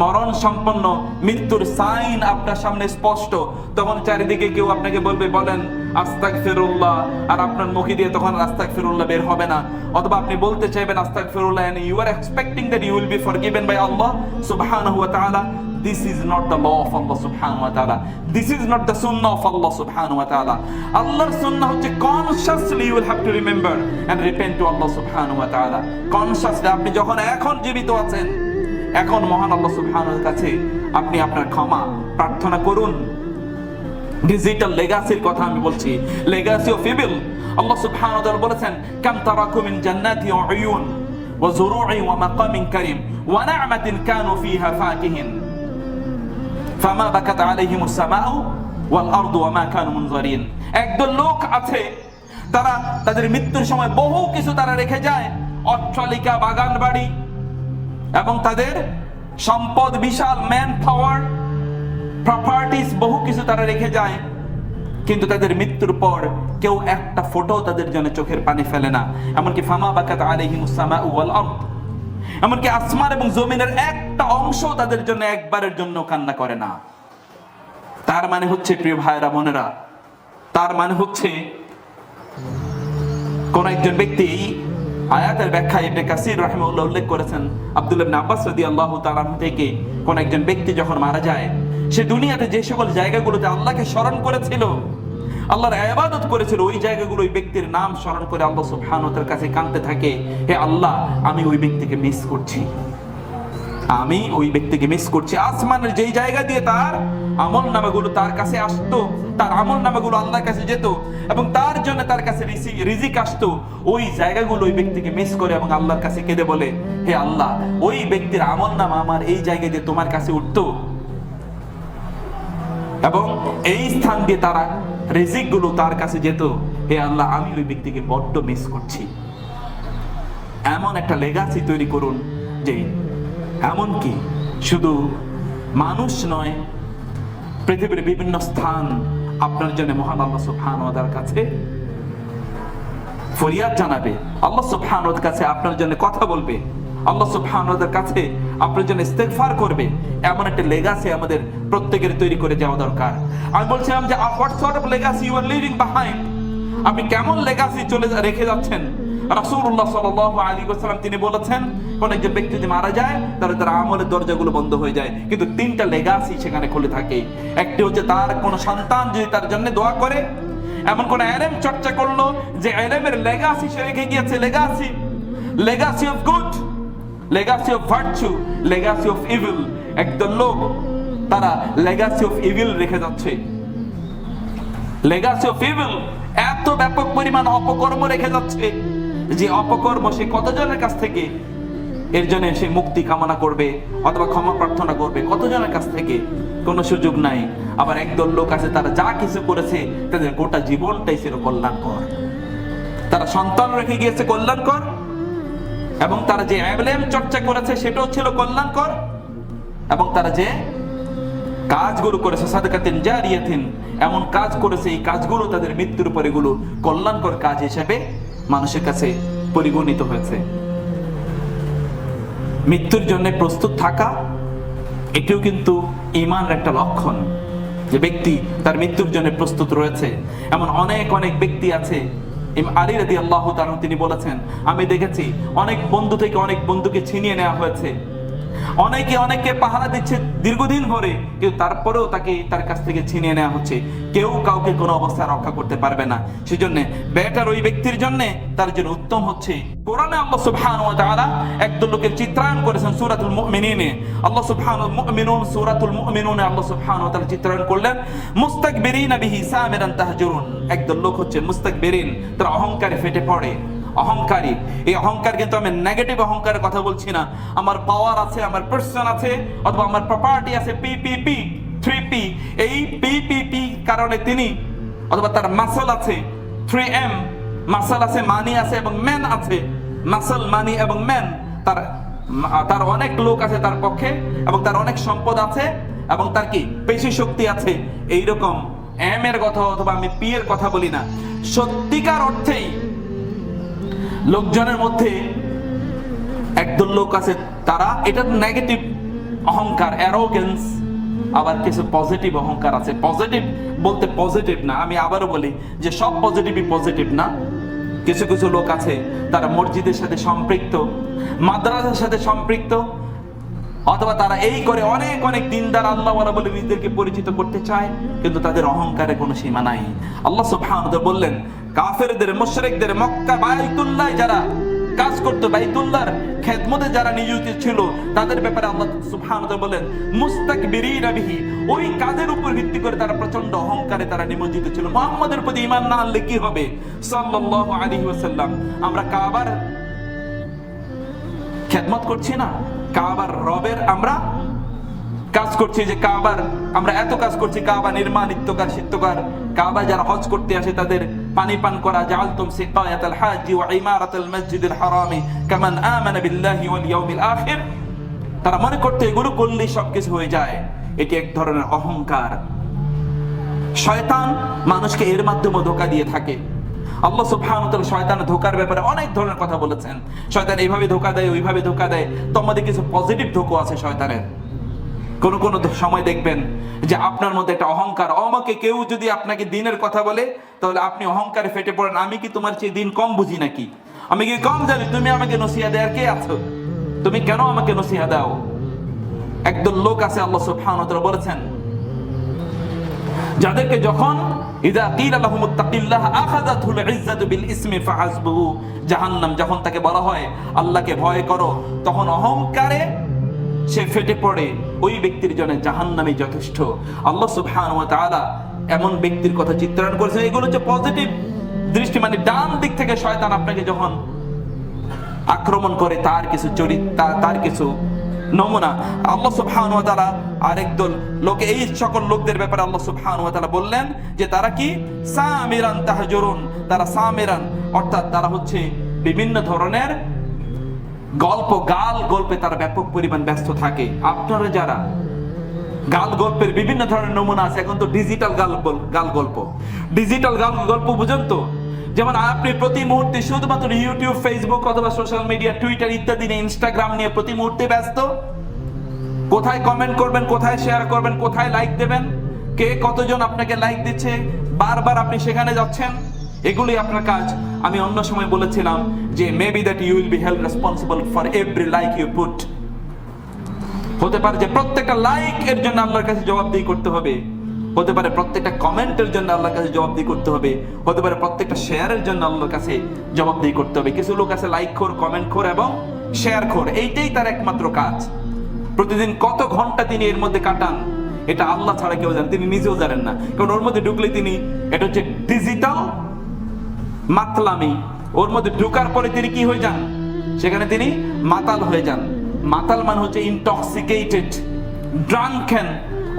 মরণ সম্পন্ন মৃত্যুর সাইন আপনার সামনে স্পষ্ট, তখন চারিদিকে কেউ আপনাকে বলেন আস্তাগফিরুল্লাহ, আর আপনার মুখে দিয়ে তখন আস্তাগফিরুল্লাহ বের হবে না। অথবা আপনি বলতে চাইবেন আস্তাগফিরুল্লাহ and you are expecting that you will be forgiven by Allah subhanahu wa ta'ala. This is not the law of Allah subhanahu wa ta'ala. This is not the sunnah of Allah subhanahu wa ta'ala. Allah's sunnah হচ্ছে consciously you will have to remember and repent to Allah subhanahu wa ta'ala. Consciously আপনি যখন এখন জীবিত আছেন, এখন মহান আল্লাহ সুবহানাহু ওয়া তাআলার কাছে আপনি আপনার ক্ষমা প্রার্থনা করুন। ডিজিটাল লেগাসির কথা আমি বলছি, লেগাসি অফ ইভিল। আল্লাহ সুবহানাহু ওয়া তাআলা বলেছেন, কাম তারাকু মিন জান্নাতি ওয়া উয়ুন ওয়া যুরু'i ওয়া মাকামিন কারীম ওয়া নি'মাতিন কানু ফিহা ফাকিহিন ফামা বাকাত আলাইহিমুস সামাউ ওয়াল আরদু ওয়া মা কানু মুনযারিন। একদল লোক আছে তারা তাদের মৃত্যুর সময় বহু কিছু তারা রেখে যায়, অট্টালিকা, বাগান বাড়ি এবং তাদের সম্পদ, বিশাল ম্যান পাওয়ার, প্রপার্টিজ, বহু কিছু তারা রেখে যায়, কিন্তু তাদের মৃত্যুর পর কেউ একটা ফটো তাদের জন্য চোখের পানি ফেলে না। এমনকি ফামা বাকাত আলাইহিমুস সামাউ ওয়াল আরদ, এমনকি আসমান এবং জমিনের একটা অংশ তাদের জন্য একবারের জন্য কান্না করে না। তার মানে হচ্ছে, প্রিয় ভাইরা বোনেরা, তার মানে হচ্ছে কোন একজন ব্যক্তি, আয়াতের ব্যাখ্যা ইবনে কাসির রাহিমাহুল্লাহ উল্লেখ করেছেন, আব্দুল্লাহ ইবনে আব্বাস রাদিয়াল্লাহু তাআলা থেকে, কোন একজন ব্যক্তি যখন মারা যায়, সে দুনিয়াতে যে সকল জায়গাগুলোতে আল্লাহকে স্মরণ করেছিল, আল্লাহর ইবাদত করেছিল, ওই জায়গাগুলো ওই ব্যক্তির নাম স্মরণ করে আল্লাহ সুবহানাহু ওয়া তাআলার কাছে কাঁদতে থাকে, হে আল্লাহ, আমি ওই ব্যক্তিকে মিস করছি, আমি ওই ব্যক্তিকে মিস করছি। আসমানের যেই জায়গা দিয়ে তার আমল নামাগুলো তার কাছে আসতো, তার আমল নামাগুলো আল্লাহর কাছে যেত এবং তার জন্য তার কাছে রিজিক আসতো, ওই জায়গাগুলো ওই ব্যক্তিকে মিস করে এবং আল্লাহর কাছে কেঁদে বলে, হে আল্লাহ, ওই ব্যক্তির আমল নামা আমার এই জায়গা দিয়ে তোমার কাছে উঠতো এবং এই স্থান দিয়ে তারা রিজিক গুলো তার কাছে যেত, হে আল্লাহ, আমি ওই ব্যক্তিকে বড্ড মিস করছি। এমন একটা লেগাসি তৈরি করুন যে এমনকি শুধু মানুষ নয়, পৃথিবীর বিভিন্ন স্থান আপনার জন্য মহান আল্লাহ সুবহানাহু ওয়া তাআলার কাছে ফরিয়াদ জানাবে, আল্লাহ সুবহানাহু ওয়া তাআলার কাছে আপনার জন্য কথা বলবে, আল্লাহ সুবহানাহু ওয়া তাআলার কাছে আপনার জন্য ইস্তেগফার করবে। এমন একটা লেগাসি আমাদের প্রত্যেকের তৈরি করে যাওয়া দরকার। আমি বলছিলাম যে what sort of legacy you are leaving behind, আপনি কেমন লেগাসি রেখে যাচ্ছেন। রাসূলুল্লাহ সাল্লাল্লাহু আলাইহি ওয়াসাল্লাম তিনি বলেছেন, কোন একজন ব্যক্তি যদি মারা যায় তাহলে তার আমলের দরজাগুলো বন্ধ হয়ে যায়, কিন্তু তিনটা লেগাসি সেখানে খুলে থাকে। একটি হচ্ছে তার কোন সন্তান যদি তার জন্য দোয়া করে, এমন কোন ইলম চর্চা করলো যে ইলমের লেগাসি সে রেখে গিয়েছে, legacy of good, legacy of virtue, legacy of evil. একদল লোক তারা লেগাসি অফ ইভিল রেখে যাচ্ছে, লেগাসি অফ ইভিল, এত ব্যাপক পরিমাণ অপকর্ম রেখে যাচ্ছে যে অপকর্ম সে কতজনের কাছ থেকে এর জন্য সে মুক্তি কামনা করবে অথবা ক্ষমা প্রার্থনা করবে, কতজনের কাছ থেকে, কোনো সুযোগ নাই। আবার একদল লোক আছে তারা যা কিছু করেছে তাদের গোটা জীবনটাই ছিল কল্যাণকর, তারা সন্তান রেখে গিয়েছে কল্যাণকর, এবং তারা যে ইলম চর্চা করেছে সেটাও ছিল কল্যাণকর, এবং তারা যে কাজগুলো করেছে সাদাকাতিন জারিয়াতিন, এমন কাজ করেছে এই কাজগুলো তাদের মৃত্যুর পরে গুলো কল্যাণকর কাজ হিসেবে মানুষের কাছে পরিগণিত হয়েছে। মৃত্যুর জন্য প্রস্তুত থাকা এটিও কিন্তু ঈমানের একটা লক্ষণ, যে ব্যক্তি তার মৃত্যুর জন্য প্রস্তুত রয়েছে। এমন অনেক অনেক ব্যক্তি আছে, আলী রাদিয়াল্লাহু তাআলা তিনি বলেছেন, আমি দেখেছি অনেক বন্ধু থেকে অনেক বন্ধুকে ছিনিয়ে নেওয়া হয়েছে, অনেকে পাহারা দিচ্ছে দীর্ঘদিন ধরে, কিন্তু তারপরেও তার কাছ থেকে ছিনিয়ে নেওয়া হচ্ছে, কেউ কাউকে কোনো অবস্থায় রক্ষা করতে পারবে না। সেজন্য বেটার ওই ব্যক্তির জন্য, তার জন্য উত্তম হচ্ছে কোরআনে আল্লাহ সুবহানাহু ওয়া তাআলা একদল লোকের চিত্রায়ন করেছেন সূরাতুল মুমিনিনে। আল্লাহ সুবহানাহু মুমিনুন, সূরাতুল মুমিনুনে আল্লাহ সুবহানাহু ওয়া তাআলা চিত্রায়ন করলেন মুস্তাকবিরিনা বিহি সামিরান তাহজুরুন। একদল লোক হচ্ছে মুস্তাকবিরিন, তারা অহংকারে ফেটে পড়ে, অহংকারী। এই অহংকার কিন্তু আমি নেগেটিভ অহংকারের কথা বলছি না। আমার পাওয়ার আছে, আমার পার্সন আছে, অথবা আমার প্রপার্টি আছে, পিপিপি 3P, এই পিপিপি কারণে তিনি, অথবা তার মাসল আছে 3M, মাসল আছে, মানি আছে এবং ম্যান আছে, মাসল, মানি এবং ম্যান, তার অনেক লোক আছে তার পক্ষে, এবং তার অনেক সম্পদ আছে, এবং তার কি পেশি শক্তি আছে। এইরকম এম এর কথা অথবা আমি পি এর কথা বলি না, সত্যিকার অর্থেই লোকজনের মধ্যে একদল লোক আছে তারা, এটা নেগেটিভ অহংকার, অ্যারোগেন্স। আবার কিছু পজিটিভ অহংকার আছে। পজিটিভ বলতে পজিটিভ না, আমি আবারও বলি যে সব পজিটিভই পজিটিভ না। কিছু কিছু লোক আছে তারা মসজিদের সাথে সম্পৃক্ত, মাদ্রাসার সাথে সম্পৃক্ত, অথবা তারা এই করে অনেক অনেক দিনদার আল্লাহওয়ালা বলে নিজেদেরকে পরিচিত করতে চায়, কিন্তু তাদের অহংকারে কোনো সীমা নাই। আল্লাহ সুবহানাহু ওয়া তাআলা বললেন, কাফেরদের, মুশরিকদের, মক্কা বাইতুল্লাহ যারা কাজ করতো, বাইতুল্লাহর খেদমতে যারা নিয়োজিত ছিল, তাদের ব্যাপারে আল্লাহ সুবহানাহু ওয়া তাআলা বলেন মুস্তাকবিরিনা বিহি, ওই কাজের উপর ভিত্তি করে তারা প্রচন্ড অহংকারে তারা নিমজ্জিত ছিল। মুহাম্মদের প্রতি ঈমান না আনলে কি হবে? সাল্লাল্লাহু আলাইহি ওয়াসাল্লাম, আমরা কাবার খেদমত করছি না, কাবার রবের আমরা কাজ করছি, যে কাবার আমরা এত কাজ করছি, কাবা নির্মাণ, নিত্যকার, সিদ্ধকার, কাবা যারা হজ করতে আসে তাদের পানি পান করা, জাআলতুম সিকায়াতাল হাজি ওয়া ইমারাতাল মসজিদিল হারামি কামান আমানা বিল্লাহি ওয়াল ইয়াউমিল আখির, তারা মনে করতে এগুলো করলেই সবকিছু হয়ে যায়। এটি এক ধরনের অহংকার। শয়তান মানুষকে এর মাধ্যমে ধোঁকা দিয়ে থাকে। আল্লাহ সুবহানাহু ওয়া তাআলা শয়তানের ধোঁকার ব্যাপারে অনেক ধরনের কথা বলেছেন। শয়তান এইভাবে ধোঁকা দেয়, ওইভাবে ধোঁকা দেয়। তোমাদের কিছু পজিটিভ ধোঁকা আছে শয়তানের। কোন কোন সময় দেখবেন যে আপনার মধ্যে একটা অহংকার, আমাকে কেউ যদি আপনাকে দিনের কথা বলে তাহলে আপনি অহংকারে ফেটে পড়েন, আমি কি তোমার চেয়ে দিন কম বুঝি নাকি, আমি কি কম জানি, তুমি আমাকে নসিহত দেওয়ার কে আছো, তুমি কেন আমাকে নসিহত দাও। একদল লোক আছে আল্লাহ সুবহানাহু ওয়া তাআলা বলেছেন, যাদেরকে যখন ইযা কিলা লাহুমুত্তাকিল্লাহ আখাযাতুল ইজ্জাতু বিল ইসমি ফাহাসবুহু জাহান্নাম, যখন তাকে বলা হয় আল্লাহকে ভয় করো, তখন অহংকারে সে ফেটে পড়ে, ওই ব্যক্তির জন্য জাহান্নামই যথেষ্ট। আল্লাহ সুবহানাহু ওয়া তাআলা এমন ব্যক্তির কথা চিত্রায়ন করেছেন। এগুলো হচ্ছে পজিটিভ দৃষ্টি, মানে ডান দিক থেকে শয়তান আপনাকে যখন আক্রমণ করে তার কিছু চরিত্র, তার কিছু নমুনা। আল্লাহ সুবহানাহু ওয়া তাআলা আরেকদল লোক, এই সকল লোকদের ব্যাপারে আল্লাহ সুবহানাহু ওয়া তাআলা বললেন যে তারা কি সামিরান তাহজুরুন, তারা সামিরান অর্থাৎ তারা হচ্ছে বিভিন্ন ধরনের গল্পে তারা ব্যাপক পরিমাণ ব্যস্ত থাকে। আপনারা যারা গাল গল্পের বিভিন্ন ধরনের নমুনা আছে। এখন তো ডিজিটাল গাল গল্প, ডিজিটাল গাল গল্প বুঝেন তো? যেমন আপনি প্রতি মুহূর্তে শুধুমাত্র ইউটিউব, ফেসবুক অথবা সোশ্যাল মিডিয়া, টুইটার ইত্যাদি নিয়ে, ইনস্টাগ্রাম নিয়ে প্রতি মুহূর্তে ব্যস্ত। কোথায় কমেন্ট করবেন, কোথায় শেয়ার করবেন, কোথায় লাইক দেবেন, কে কতজন আপনাকে লাইক দিচ্ছে, বারবার আপনি সেখানে যাচ্ছেন, এগুলি আপনার কাজ। আমি অন্য সময় বলেছিলাম যে maybe that you will be held responsible for every like you put. হতে পারে যে প্রত্যেকটা লাইক এর জন্য আল্লাহর কাছে জবাবদিহি করতে হবে, হতে পারে প্রত্যেকটা কমেন্টের জন্য আল্লাহর কাছে জবাবদিহি করতে হবে, হতে পারে প্রত্যেকটা শেয়ারের জন্য আল্লাহর কাছে জবাবদিহি করতে হবে। কিছু লোক আছে লাইক খোর, কমেন্ট খোর এবং শেয়ার খোর, এইটাই তার একমাত্র কাজ। প্রতিদিন কত ঘন্টা তিনি এর মধ্যে কাটান এটা আল্লাহ ছাড়া কেউ জানেন, তিনি নিজেও জানেন না। কারণ ওর মধ্যে ঢুকলে তিনি, এটা হচ্ছে ডিজিটাল মাতলামি, ওর মধ্যে ঢুকার পরে তিনি কি হয়ে যান, সেখানে তিনি মাতাল হয়ে যান। মাতাল মানে হচ্ছে ইনটক্সিকেটেড, ড্রাঙ্কেন,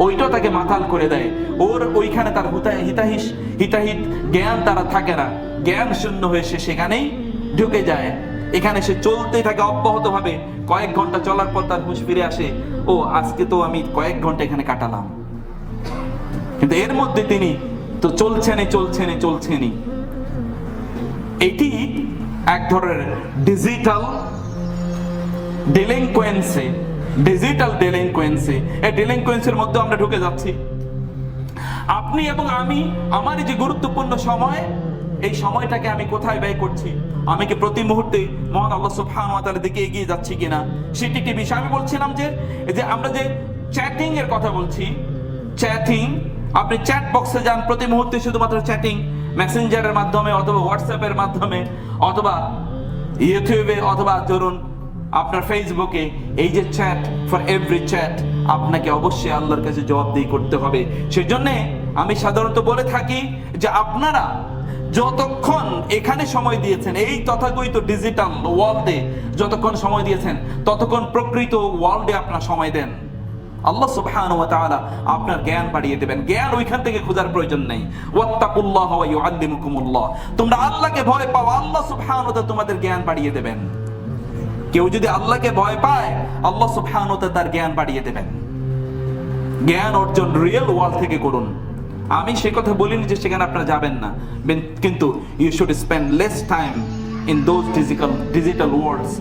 ওইটাও তাকে মাতাল করে দেয়। ওর ওইখানে তার হিতাহিত জ্ঞান তারা থাকে না, জ্ঞান শূন্য হয়ে সে সেখানেই ঢুকে যায়। এখানে সে চলতেই থাকে অব্যাহত ভাবে। কয়েক ঘন্টা চলার পর তার হুঁশ ফিরে আসে, ও আজকে তো আমি কয়েক ঘন্টা এখানে কাটালাম। কিন্তু এর মধ্যে তিনি তো চলছেনই। এটি এক ধরনের ডিজিটাল ডেলিনকুয়েন্সি। এই ডেলিনকুয়েন্সির মধ্যে আমরা ঢুকে যাচ্ছি। আপনি এবং আমি, আমার যে গুরুত্বপূর্ণ সময়, এই সময়টাকে আমি কোথায় ব্যয় করছি? আমি কি প্রতি মুহূর্তে মহান আল্লাহ সুবহানাহু ওয়া তাআলার দিকে এগিয়ে যাচ্ছি কিনা, সেটি একটি বিষয়। আমি বলছিলাম যে আমরা যে চ্যাটিং এর কথা বলছি, চ্যাটিং, আপনি চ্যাট বক্সে যান, প্রতি মুহূর্তে শুধুমাত্র চ্যাটিং, মেসেঞ্জারের মাধ্যমে অথবা হোয়াটসঅ্যাপের মাধ্যমে অথবা ইউটিউবে অথবা ধরুন আপনার ফেসবুকে, এই যে চ্যাট, ফর এভরি চ্যাট আপনাকে অবশ্যই আল্লাহর কাছে জবাবদিহি করতে হবে। সেজন্য আমি সাধারণত বলে থাকি যে আপনারা যতক্ষণ এখানে সময় দিয়েছেন, এই তথাকথিত ডিজিটাল ওয়ার্ল্ডে যতক্ষণ সময় দিয়েছেন, ততক্ষণ প্রকৃত ওয়ার্ল্ডে আপনার সময় দেন। আল্লাহ সুবহানাহু ওয়া তাআলা আপনার জ্ঞান বাড়িয়ে দেবেন। জ্ঞান ওইখান থেকে খোঁজার প্রয়োজন নেই। ওয়াত্তাকুল্লাহ ওয়া ইউআল্লিমুকুমুল্লাহ, তোমরা আল্লাহকে ভয় পাও, আল্লাহ সুবহানাহু ওয়া তাআলা তোমাদের জ্ঞান বাড়িয়ে দেবেন। কেউ যদি আল্লাহকে ভয় পায়, আল্লাহ সুবহানাহু ওয়া তাআলা তার জ্ঞান বাড়িয়ে দেবেন। জ্ঞান অর্জন রিয়েল ওয়ার্ল্ড থেকে করুন। আমি সে কথা বলিনি যে সেখানে আপনারা যাবেন না, কিন্তু you should spend less time in those digital worlds,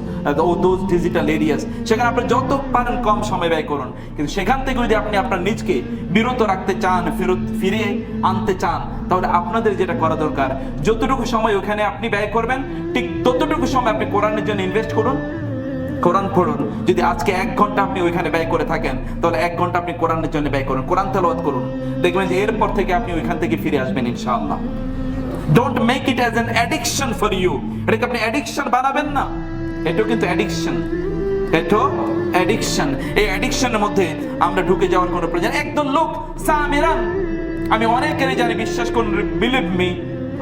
those digital areas. সেখানে আপনি যত পারেন কম সময় ব্যয় করুন। কিন্তু সেখান থেকে যদি আপনি আপনার নিজকে বিরত রাখতে চান, ফিরিয়ে আনতে চান, তাহলে আপনাদের যেটা করা দরকার, যতটুকু সময় ওখানে আপনি ব্যয় করবেন, ঠিক ততটুকু সময় আপনি কোরআনের জন্য ইনভেস্ট করুন, কোরআন পড়ুন। যদি আজকে 1 ঘন্টা আপনি ওইখানে ব্যয় করে থাকেন, তাহলে 1 ঘন্টা আপনি কোরআনের জন্য ব্যয় করুন, কোরআন তেলাওয়াত করুন। দেখবেন যে এরপর থেকে আপনি ওইখান থেকে ফিরে আসবেন ইনশাআল্লাহ। Don't make it as an addiction for you. এটাকে আপনি অ্যাডিকশন বানাবেন না, এটাও কিন্তু অ্যাডিকশন, এই অ্যাডিকশনের মধ্যে আমরা ঢুকে যাওয়ার কোনো প্রয়োজন। একদম লোক সামিরান, আমি অনেকেরই জানি, বিশ্বাস করুন, বিলিভ মি,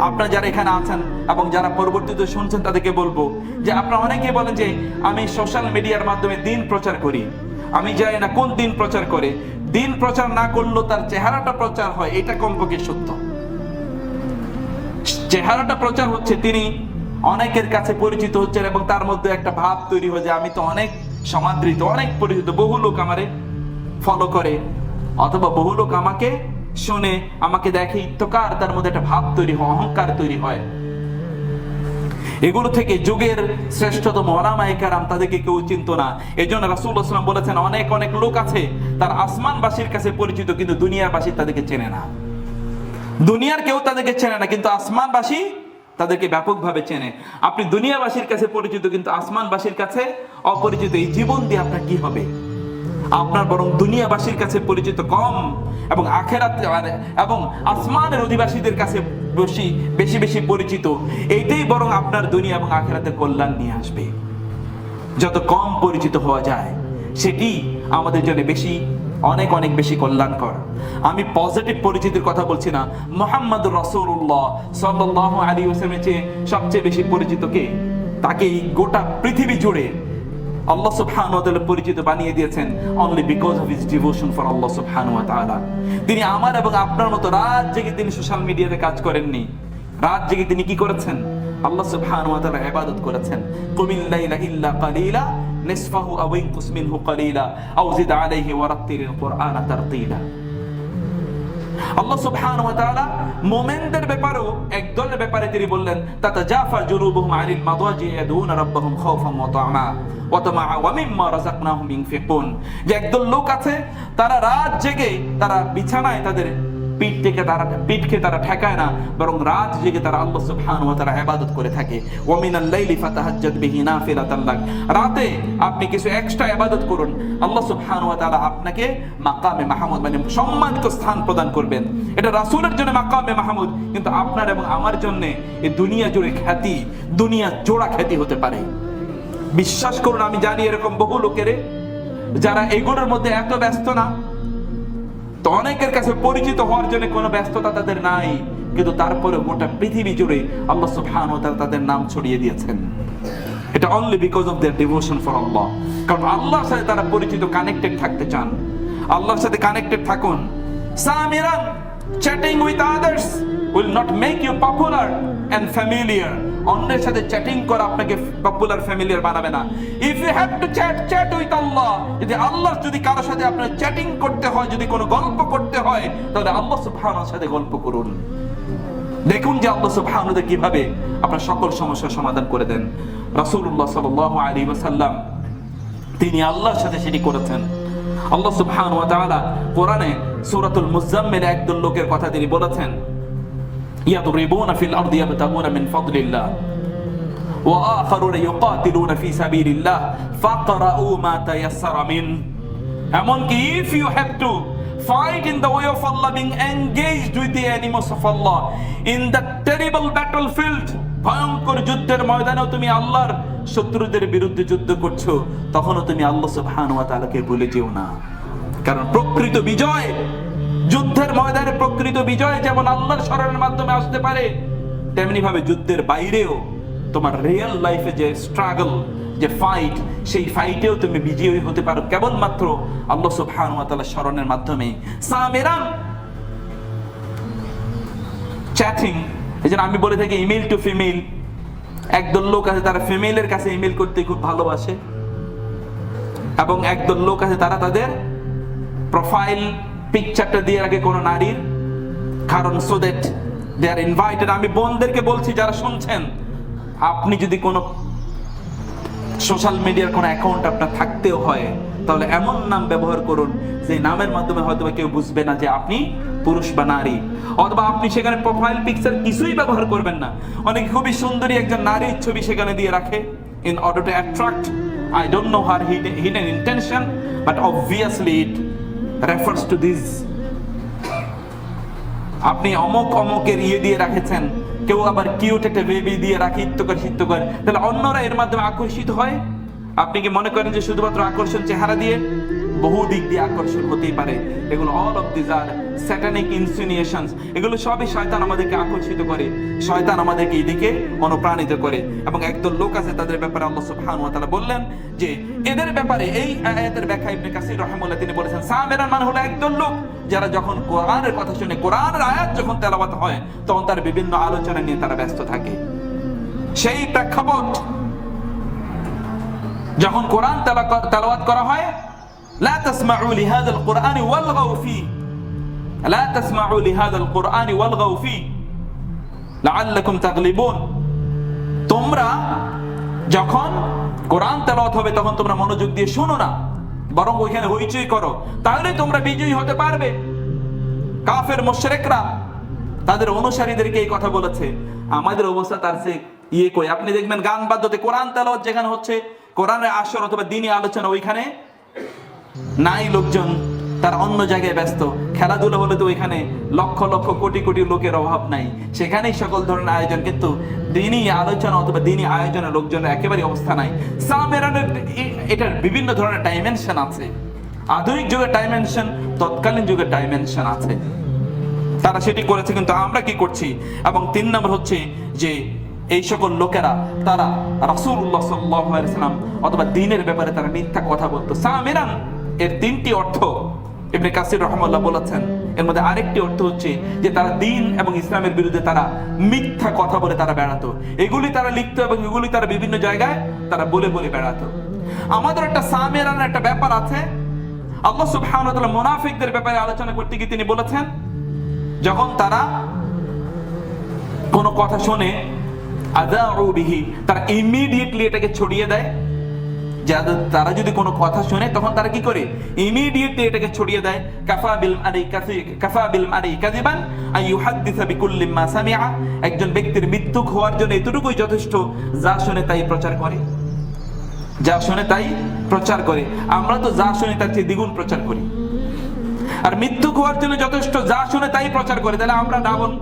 আপনারা যারা এখানে আছেন এবং যারা পরবর্তীতে শুনছেন তাদেরকে বলবো যে আপনারা অনেকে বলেন যে আমি সোশ্যাল মিডিয়ার মাধ্যমে দিন প্রচার করি। আমি জানি না কোন দিন প্রচার করে। দিন প্রচার না করলেও তার চেহারাটা প্রচার হয়, এটা কমপক্ষে সত্য। চেহারাটা প্রচার হচ্ছে, তিনি অনেকের কাছে পরিচিত হচ্ছেন এবং তার মধ্যে একটা ভাব তৈরি হয় যে আমি তো অনেক সমাদৃত, অনেক পরিচিত, বহু লোক আমারে ফলো করে অথবা বহু লোক আমাকে শুনে, আমাকে দেখে, ইত্তকার, তার মধ্যে একটা ভাব তৈরি হয়, অহংকার তৈরি হয়। এগুলো থেকে যুগের শ্রেষ্ঠতম ওলামায়ে কেরাম, তাদেরকে কেউ চিনতো না। এই জন্য রাসূলুল্লাহ সাল্লাল্লাহু আলাইহি ওয়াসাল্লাম বলেছেন, অনেক লোক আছে তার আসমানবাসীর কাছে পরিচিত, কিন্তু দুনিয়াবাসী তাদেরকে চেনে না। দুনিয়ার কেউ তাদেরকে চেনে না, কিন্তু আসমানবাসী তাদেরকে ব্যাপকভাবে চেনে। আপনি দুনিয়াবাসীর কাছে পরিচিত কিন্তু আসমানবাসীর কাছে অপরিচিত, এই জীবন দিয়ে আপনার কি হবে? আপনার বরং দুনিয়াবাসীর কাছে পরিচিত কম এবং আখিরাত এবং আসমানের অধিবাসীদের কাছে বেশি পরিচিত, এইটাই বরং আপনার দুনিয়া এবং আখিরাতের কল্যাণ নিয়ে আসবে। যত কম পরিচিত হওয়া যায় সেটি আমাদের জন্য অনেক বেশি কল্যাণকর। আমি পজিটিভ পরিচিতির কথা বলছি না। মুহাম্মদুর রাসূলুল্লাহ সাল্লাল্লাহু আলাইহি ওয়াসাল্লামের চেয়ে সবচেয়ে বেশি পরিচিত কে? তাকে গোটা পৃথিবী জুড়ে আল্লাহ সুবহানাহু ওয়া তাআলা পরিচিত বানিয়ে দিয়েছেন only because of his devotion for Allah subhanahu wa ta'ala। তিনি আমার এবং আপনার মতো রাত জেগে তিনি সোশ্যাল মিডিয়াতে কাজ করেননি। রাত জেগে তিনি কি করেছেন? আল্লাহ সুবহানাহু ওয়া তাআলা ইবাদত করেছেন। কুমিল লাইলা ইল্লা কালিলা নিসফাহু আও ইনকুস মিনহু কালিলা আও জিদ আলাইহি ওয়ারাত্তিলিল কুরআনা তারতিলা। আল্লাহ সুবহানাহু ওয়া তাআলা মুমিনদের ব্যাপারেও একদলের ব্যাপারে তিনি বললেন, তাতাজাফা জুনুবুহুম আনিল মাদাজি ইয়াদউনা রাব্বাহুম খাওফান ওয়া তা'মা ওয়া তামাআ ওয়া মিম্মা রাযাকনাহুম ইনফিকুন। যে একদল লোক আছে তারা রাত জেগে তারা বিছানায় তাদের পিঠকে তারা ঠেকায় না, বরং রাত জেগে তারা আল্লাহ সুবহানাহু ওয়া তাআলা ইবাদত করে থাকে। ওয়া মিনাল লাইলি ফাতাহাজ্জাদ বিহি নাফিলাতান লাক। রাতে আপনি কিছু এক্সট্রা ইবাদত করুন, আল্লাহ সুবহানাহু ওয়া তাআলা আপনাকে মাকামে মাহমুদ মানে সম্মানিত স্থান প্রদান করবেন। এটা রাসূলের জন্য মাকামে মাহমুদ, কিন্তু আপনার এবং আমার জন্য এই দুনিয়া জুড়ে খ্যাতি, দুনিয়া জোড়া খ্যাতি হতে পারে। বিশ্বাস করুন, আমি জানি এরকম বহু লোকেরে যারা এগুলোর মধ্যে এত ব্যস্ত না, তো অনেকের কাছে পরিচিত হওয়ার জন্য কোনো ব্যস্ততা তাদের নাই, কিন্তু তারপরে গোটা পৃথিবী জুড়ে আল্লাহ সুবহানাহু ওয়া তাআলা তাদের নাম ছড়িয়ে দিয়েছেন। এটা only because of their devotion for Allah. কারণ আল্লাহর সাথে তারা পরিচিত, কানেক্টেড থাকতে চান। আল্লাহর সাথে কানেক্টেড থাকুন। সামিরান chatting with others will not make you popular and familiar. অন্যের সাথে চ্যাটিং করা আপনাকে পপুলার ফ্যামিলিয়ার বানাবে না। If you have to chat with Allah, যদি কারোর সাথে আপনার চ্যাটিং করতে হয়, যদি কোনো গল্প করতে হয়, তাহলে আল্লাহ সুবহানাহু ওয়া তাআলার সাথে গল্প করুন। দেখুন যে আল্লাহ সুবহানাহু ওয়া তাআলা কিভাবে আপনার সকল সমস্যার সমাধান করে দেন। রাসূলুল্লাহ সাল্লাল্লাহু আলাইহি ওয়াসাল্লাম তিনি আল্লাহর সাথে সেটি করেছেন। আল্লাহ সুবহানাহু ওয়া তাআলা কোরআনে সূরাতুল মুজাম্মিল একদল লোকের কথা তিনি বলেছেন, ইয়াদরিবুনা ফিল আরদি ইয়াবতাগুনা মিন ফাদলিল্লাহ ওয়া আখারুনা ইউকাতিলুনা ফি সাবিলিল্লাহ ফাকরাউ মা তায়াসসারা মিন। এমনকি if you have to fight in the way of Allah, being engaged with the enemies of Allah in the terrible battlefield, ভয়ঙ্কর যুদ্ধের ময়দানেও তুমি আল্লাহর শত্রুদের বিরুদ্ধে যুদ্ধ করছো, তখনও তুমি আল্লাহ সুবহানাহু ওয়া তাআলাকে ভুলে যেও না। কারণ প্রকৃত বিজয়, যুদ্ধের ময়দানে প্রকৃত বিজয় যেমন আল্লাহর শরণের মাধ্যমে আসতে পারে, তেমনি ভাবে যুদ্ধের বাইরেও তোমার রিয়েল লাইফে যে স্ট্রাগল, যে ফাইট, সেই ফাইটেও তুমি বিজয়ী হতে পারো কেবলমাত্র আল্লাহ সুবহানাহু ওয়া তাআলার শরণের মাধ্যমে। সামিরান চ্যাটিং, এজন্য আমি বলে থাকি ইমেল টু ফিমেল। একদল লোক আছে তারা ফিমেলের কাছে ইমেল করতে খুব ভালোবাসে, এবং একদল লোক আছে তারা তাদের প্রোফাইল পিকচারটা দিয়ে রাখে কোনো নারীর, কারণ so that they are invited. আমি বোনদেরকে বলছি যারা শুনছেন, আপনি যদি কোনো সোশ্যাল মিডিয়ার কোনো অ্যাকাউন্ট আপনার থাকতেও হয়, তাহলে এমন নাম ব্যবহার করুন যে নামের মাধ্যমে হয়তো কেউ বুঝবে না যে আপনি পুরুষ বা নারী, অথবা আপনি সেখানে প্রোফাইল পিকচার কিছুই ব্যবহার করবেন না। অনেকে খুবই সুন্দরী একজন নারীর ছবি সেখানে দিয়ে রাখে in order to attract, I don't know her hidden intention, but obviously it refers to this. আপনি অমকের দিয়ে রাখেছেন, কেউ আবার কিউট একটা বেবি দিয়ে রাখে, ইত্যকর, তাহলে অন্যরা এর মাধ্যমে আকর্ষিত হয়। আপনি কি মনে করেন যে শুধুমাত্র আকর্ষণ চেহারা দিয়ে? বহু দিক দিয়ে আকর্ষণ হতেই পারে। এগুলো all of this are satanic insinuations. এগুলো সবই শয়তান আমাদেরকে আকর্ষিত করে, শয়তান আমাদেরকে এদিকে অনুপ্রাণিত করে। এবং একদল লোক আছে তাদের ব্যাপারে আল্লাহ সুবহানাহু ওয়া তাআলা বললেন যে এদের ব্যাপারে এই আয়াতের ব্যাখ্যা ইবনে কাসির রাহিমাহুল্লাহ তিনি বলেছেন, সামিরান মানে হলো একদল লোক যারা যখন কোরআনের কথা শুনে, কোরআনের আয়াত যখন তেলাওয়াত হয়, তখন তার বিভিন্ন আলোচনা নিয়ে তারা ব্যস্ত থাকে। সেই প্রেক্ষাপট যখন কোরআন তেলাওয়াত করা হয়, লা তাসমাউ লিহাযাল কুরআনি ওয়ালগাউ ফি, লা তাসমাউ লিহাযাল কুরআনি ওয়ালগাউ ফি লাআল্লাকুম তাগলিবুন। তোমরা যখন কোরআন তেলাওয়াত হবে তখন তোমরা মনোযোগ দিয়ে শোনো না, বরং ওইখানে হইচই করো, তাহলে তোমরা বিজয়ী হতে পারবে। কাফের মুশরিকরা তাদের অনুসারীদেরকে এই কথা বলেছে। আমাদের অবস্থা তার চেয়ে কই। আপনি দেখবেন গান বাদ্যতে কোরআন তেলাওয়াত যেখানে হচ্ছে, কোরআনের আসর অথবা দ্বীনি আলোচনা, ওইখানে নাই লোকজন, তার অন্য জায়গায় ব্যস্ত। খেলাধুলা হলে তো ওইখানে লক্ষ লক্ষ কোটি কোটি লোকের অভাব নাই, সেখানেই সকল ধরনের আয়োজন, কিন্তু দ্বীনি আলোচনা অথবা দ্বীনি আয়োজনের লোকজনের একেবারে অবস্থা নাই। সামিরানের এটার বিভিন্ন ধরনের ডাইমেনশন আছে, আধুনিক যুগের ডাইমেনশন, তৎকালীন যুগের ডাইমেনশন আছে। তারা সেটি করেছে, কিন্তু আমরা কি করছি? এবং 3 নম্বর হচ্ছে যে এই সকল লোকেরা তারা রাসূলুল্লাহ সাল্লাল্লাহু আলাইহি ওয়াসাল্লাম অথবা দ্বীনের ব্যাপারে তারা মিথ্যা কথা বলতো। সামিরান এর 3টি অর্থ ইবনে কাসির রাহমাহুল্লাহ বলেছেন এর মধ্যে আরেকটি অর্থ হচ্ছে যে তারা দ্বীন এবং ইসলামের বিরুদ্ধে তারা মিথ্যা কথা বলে তারা বেড়াতো, এগুলি তারা লিখতো এবং এগুলি তারা বিভিন্ন জায়গায় তারা বলে বলে বেড়াতো। আমাদের একটা সামেরান একটা ব্যাপার আছে। আল্লাহ সুবহানাহু ওয়া তাআলা মুনাফিকদের ব্যাপারে আলোচনা করতে গিয়ে তিনি বলেছেন, যখন তারা কোনো কথা শুনে আযাউ বিহি, তারা ইমিডিয়েটলি এটাকে ছড়িয়ে দেয়। তারা যদি কোনো কথা শুনে তখন তারা কি করে, ইমিডিয়েটলি এটাকে ছড়িয়ে দেয়। কাফা বিল মারি কাযিবান আন ইউহাদ্দিসা বিকুল্লি মা সামিআ, একজন ব্যক্তির মিথ্যুক হওয়ার জন্য এতটুকুই যথেষ্ট, যা শুনে তাই প্রচার করে, যা শুনে তাই প্রচার করে। আমরা তো যা শুনি তার চেয়ে দ্বিগুণ প্রচার করি। আর মিথ্যুক হওয়ার জন্য যথেষ্ট, যা শুনে তাই প্রচার করে, তাহলে আমরা ডাবল